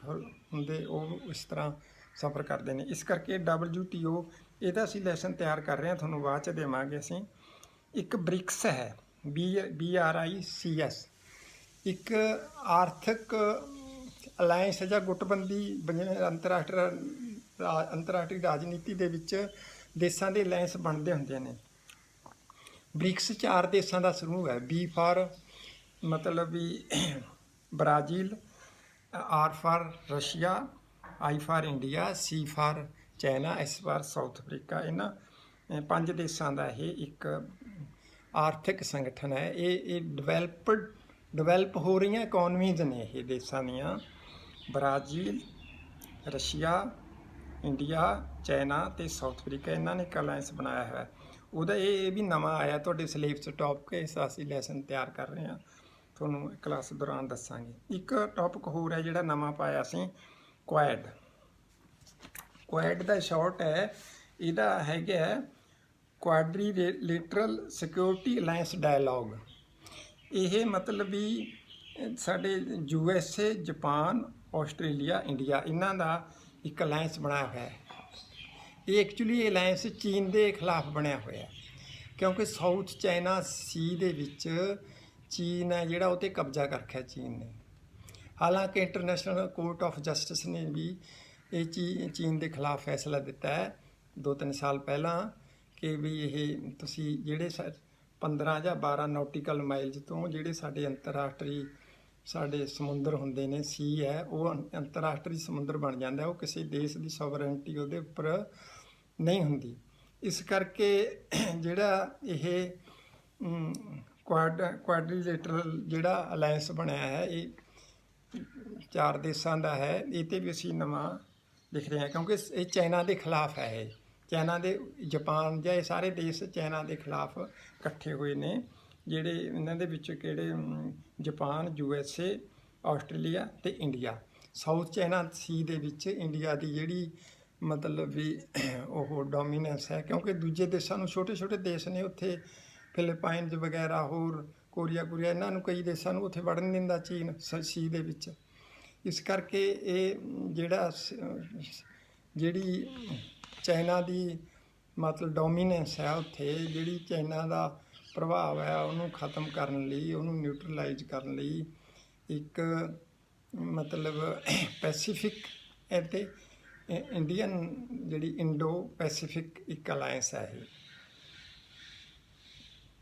S1: ਹੁੰਦੇ, ਉਹ ਇਸ ਤਰ੍ਹਾਂ ਸਫਰ ਕਰਦੇ ਨੇ। ਇਸ ਕਰਕੇ WTO ਇਹਦਾ ਅਸੀਂ ਲੈਸਨ ਤਿਆਰ ਕਰ ਰਹੇ ਹਾਂ, ਤੁਹਾਨੂੰ ਬਾਅਦ 'ਚ ਦੇਵਾਂਗੇ ਅਸੀਂ। ਇੱਕ ਬ੍ਰਿਕਸ ਹੈ, BRICS, ਇੱਕ ਆਰਥਿਕ ਅਲਾਇੰਸ ਜਾਂ ਗੁੱਟਬੰਦੀ ਅੰਤਰਰਾਸ਼ਟਰੀ ਰਾਜਨੀਤੀ ਦੇ ਵਿੱਚ ਦੇਸ਼ਾਂ ਦੇ ਅਲਾਇੰਸ ਬਣਦੇ ਹੁੰਦੇ ਨੇ। ਬ੍ਰਿਕਸ 4 ਦੇਸ਼ਾਂ ਦਾ ਸਮੂਹ ਹੈ। B ਫਾਰ ਮਤਲਬ ਵੀ Brazil, R for Russia, I for India, C for China, S for South Africa. ਇਹਨਾਂ 5 ਦੇਸ਼ਾਂ ਦਾ ਇਹ ਇੱਕ ਆਰਥਿਕ ਸੰਗਠਨ ਹੈ। ਇਹ ਡਿਵੈਲਪ ਹੋ ਰਹੀਆਂ ਇਕੋਨਮੀਜ਼ ਨੇ ਇਹ ਦੇਸ਼ਾਂ ਦੀਆਂ, ਬ੍ਰਾਜ਼ੀਲ, ਰਸ਼ੀਆ, ਇੰਡੀਆ, ਚਾਈਨਾ ਅਤੇ ਸਾਊਥ ਅਫਰੀਕਾ। ਇਹਨਾਂ ਨੇ ਇੱਕ ਅਲਾਇੰਸ ਬਣਾਇਆ ਹੋਇਆ। ਉਹਦਾ ਇਹ ਵੀ ਨਵਾਂ ਆਇਆ, ਤੁਹਾਡੇ ਸਿਲੇਬਸ ਟੌਪਿਕ, ਇਸ ਅਸੀਂ ਲੈਸਨ ਤਿਆਰ ਕਰ ਰਹੇ ਹਾਂ, ਤੁਹਾਨੂੰ ਕਲਾਸ ਦੌਰਾਨ ਦੱਸਾਂਗੇ। ਇੱਕ ਟੌਪਿਕ ਹੋਰ ਹੈ ਜਿਹੜਾ ਨਵਾਂ ਪਾਇਆ ਅਸੀਂ, ਕੁਆਡ। ਕੁਆਡ ਦਾ ਸ਼ਾਰਟ ਹੈ, ਇਹਦਾ ਹੈਗਾ ਕੁਆਡਰੀਲੇਟਰਲ ਸਿਕਿਉਰਿਟੀ ਅਲਾਇੰਸ ਡਾਇਲੋਗ। ਇਹ ਮਤਲਬ ਵੀ ਸਾਡੇ USA, ਜਾਪਾਨ, ਆਸਟ੍ਰੇਲੀਆ, ਇੰਡੀਆ, ਇਹਨਾਂ ਦਾ ਇੱਕ ਅਲਾਇੰਸ ਬਣਾਇਆ ਹੋਇਆ ਹੈ। ਇਹ ਐਕਚੁਅਲੀ ਅਲਾਇੰਸ ਚੀਨ ਦੇ ਖਿਲਾਫ ਬਣਿਆ ਹੋਇਆ, ਕਿਉਂਕਿ ਸਾਊਥ ਚਾਈਨਾ ਸੀ ਦੇ ਵਿੱਚ ਚੀਨ ਹੈ ਜਿਹੜਾ ਉਹ 'ਤੇ ਕਬਜ਼ਾ ਕਰ ਰੱਖਿਆ ਚੀਨ ਨੇ। ਹਾਲਾਂਕਿ ਇੰਟਰਨੈਸ਼ਨਲ ਕੋਰਟ ਆਫ ਜਸਟਿਸ ਨੇ ਵੀ ਇਹ ਚੀਨ ਦੇ ਖਿਲਾਫ ਫੈਸਲਾ ਦਿੱਤਾ ਹੈ 2-3 ਸਾਲ ਪਹਿਲਾਂ, ਕਿ ਵੀ ਇਹ ਤੁਸੀਂ ਜਿਹੜੇ 15 ਜਾਂ 12 ਨੌਟੀਕਲ ਮਾਈਲਜ਼ ਤੋਂ ਜਿਹੜੇ ਸਾਡੇ ਅੰਤਰਰਾਸ਼ਟਰੀ ਸਾਡੇ ਸਮੁੰਦਰ ਹੁੰਦੇ ਨੇ, ਸੀ ਹੈ, ਉਹ ਅੰਤਰਰਾਸ਼ਟਰੀ ਸਮੁੰਦਰ ਬਣ ਜਾਂਦਾ, ਉਹ ਕਿਸੇ ਦੇਸ਼ ਦੀ ਸੋਵਰਨਟੀ ਉਹਦੇ ਉੱਪਰ ਨਹੀਂ ਹੁੰਦੀ। ਇਸ ਕਰਕੇ ਜਿਹੜਾ ਇਹ ਕੁਆਡਰੀਲੇਟਰਲ ਜਿਹੜਾ ਅਲਾਇੰਸ ਬਣਿਆ ਹੈ, ਇਹ 4 ਦੇਸ਼ਾਂ ਦਾ ਹੈ। ਇਹ 'ਤੇ ਵੀ ਅਸੀਂ ਨਵਾਂ ਲਿਖ ਰਹੇ ਹਾਂ, ਕਿਉਂਕਿ ਇਹ ਚਾਈਨਾ ਦੇ ਖਿਲਾਫ ਹੈ। ਇਹ ਚਾਈਨਾ ਦੇ, ਜਾਪਾਨ ਜਾਂ ਇਹ ਸਾਰੇ ਦੇਸ਼ ਚਾਈਨਾ ਦੇ ਖਿਲਾਫ ਇਕੱਠੇ ਹੋਏ ਨੇ। ਜਿਹੜੇ ਇਹਨਾਂ ਦੇ ਵਿੱਚ ਕਿਹੜੇ, ਜਾਪਾਨ, USA, ਆਸਟ੍ਰੇਲੀਆ ਅਤੇ ਇੰਡੀਆ। ਸਾਊਥ ਚਾਈਨਾ ਸੀ ਦੇ ਵਿੱਚ ਇੰਡੀਆ ਦੀ ਜਿਹੜੀ ਮਤਲਬ ਵੀ ਉਹ ਡੋਮੀਨੈਂਸ ਹੈ, ਕਿਉਂਕਿ ਦੂਜੇ ਦੇਸ਼ਾਂ ਨੂੰ, ਛੋਟੇ ਛੋਟੇ ਦੇਸ਼ ਨੇ ਉੱਥੇ, ਫਿਲੀਪਾਈਨਜ਼ ਵਗੈਰਾ, ਹੋਰ ਕੋਰੀਆ, ਇਹਨਾਂ ਨੂੰ, ਕਈ ਦੇਸ਼ਾਂ ਨੂੰ ਉੱਥੇ ਵੜਨ ਨਹੀਂ ਦਿੰਦਾ ਚੀਨ ਸੀ ਦੇ ਵਿੱਚ। ਇਸ ਕਰਕੇ ਇਹ ਜਿਹੜੀ ਚਾਈਨਾ ਦੀ ਮਤਲਬ ਡੋਮੀਨੈਂਸ ਹੈ ਉੱਥੇ, ਜਿਹੜੀ ਚਾਈਨਾ ਦਾ ਪ੍ਰਭਾਵ ਹੈ ਉਹਨੂੰ ਖ਼ਤਮ ਕਰਨ ਲਈ, ਉਹਨੂੰ ਨਿਊਟਰਲਾਈਜ਼ ਕਰਨ ਲਈ ਇੱਕ ਮਤਲਬ ਪੈਸੀਫਿਕ ਅਤੇ ਇੰਡੀਅਨ ਜਿਹੜੀ ਇੰਡੋ ਪੈਸੀਫਿਕ ਇੱਕ ਅਲਾਇੰਸ ਹੈ। ਇਹ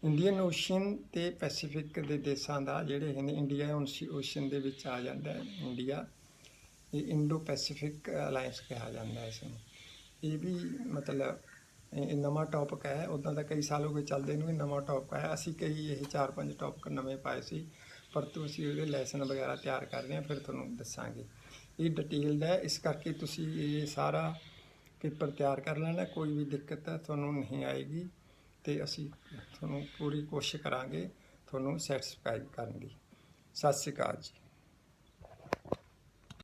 S1: ਇੰਡੀਅਨ ਓਸ਼ਨ ਅਤੇ ਪੈਸੀਫਿਕ ਦੇ ਦੇਸ਼ਾਂ ਦਾ ਜਿਹੜੇ ਨੇ, ਇੰਡੀਆ ਓਸ਼ਨ ਦੇ ਵਿੱਚ ਆ ਜਾਂਦਾ ਹੈ ਇੰਡੀਆ, ਇਹ ਇੰਡੋ ਪੈਸੀਫਿਕ ਅਲਾਇੰਸ ਕਿਹਾ ਜਾਂਦਾ ਇਸ ਨੂੰ। ਇਹ ਵੀ ਮਤਲਬ ਇਹ ਨਵਾਂ ਟੌਪਿਕ ਹੈ, ਉੱਦਾਂ ਤਾਂ ਕਈ ਸਾਲ ਹੋ ਗਏ ਚੱਲਦੇ ਨੂੰ, ਇਹ ਨਵਾਂ ਟੌਪਿਕ ਹੈ। ਅਸੀਂ ਕਈ ਇਹ 4-5 ਟੌਪਿਕ ਨਵੇਂ ਪਾਏ ਸੀ, ਪਰ ਤੁਸੀਂ ਉਹਦੇ ਲੈਸਨ ਵਗੈਰਾ ਤਿਆਰ ਕਰ ਰਹੇ ਹਾਂ, ਫਿਰ ਤੁਹਾਨੂੰ ਦੱਸਾਂਗੇ। ਇਹ ਡਿਟੇਲਡ ਹੈ, ਇਸ ਕਰਕੇ ਤੁਸੀਂ ਇਹ ਸਾਰਾ ਪੇਪਰ ਤਿਆਰ ਕਰ ਲੈਣਾ। ਕੋਈ ਵੀ ਦਿੱਕਤ ਤੁਹਾਨੂੰ ਨਹੀਂ ਆਏਗੀ ਅਤੇ ਅਸੀਂ ਤੁਹਾਨੂੰ ਪੂਰੀ ਕੋਸ਼ਿਸ਼ ਕਰਾਂਗੇ ਤੁਹਾਨੂੰ ਸੈਟਿਸਫਾਈ ਕਰਨ ਦੀ। ਸਤਿ ਸ਼੍ਰੀ ਅਕਾਲ ਜੀ।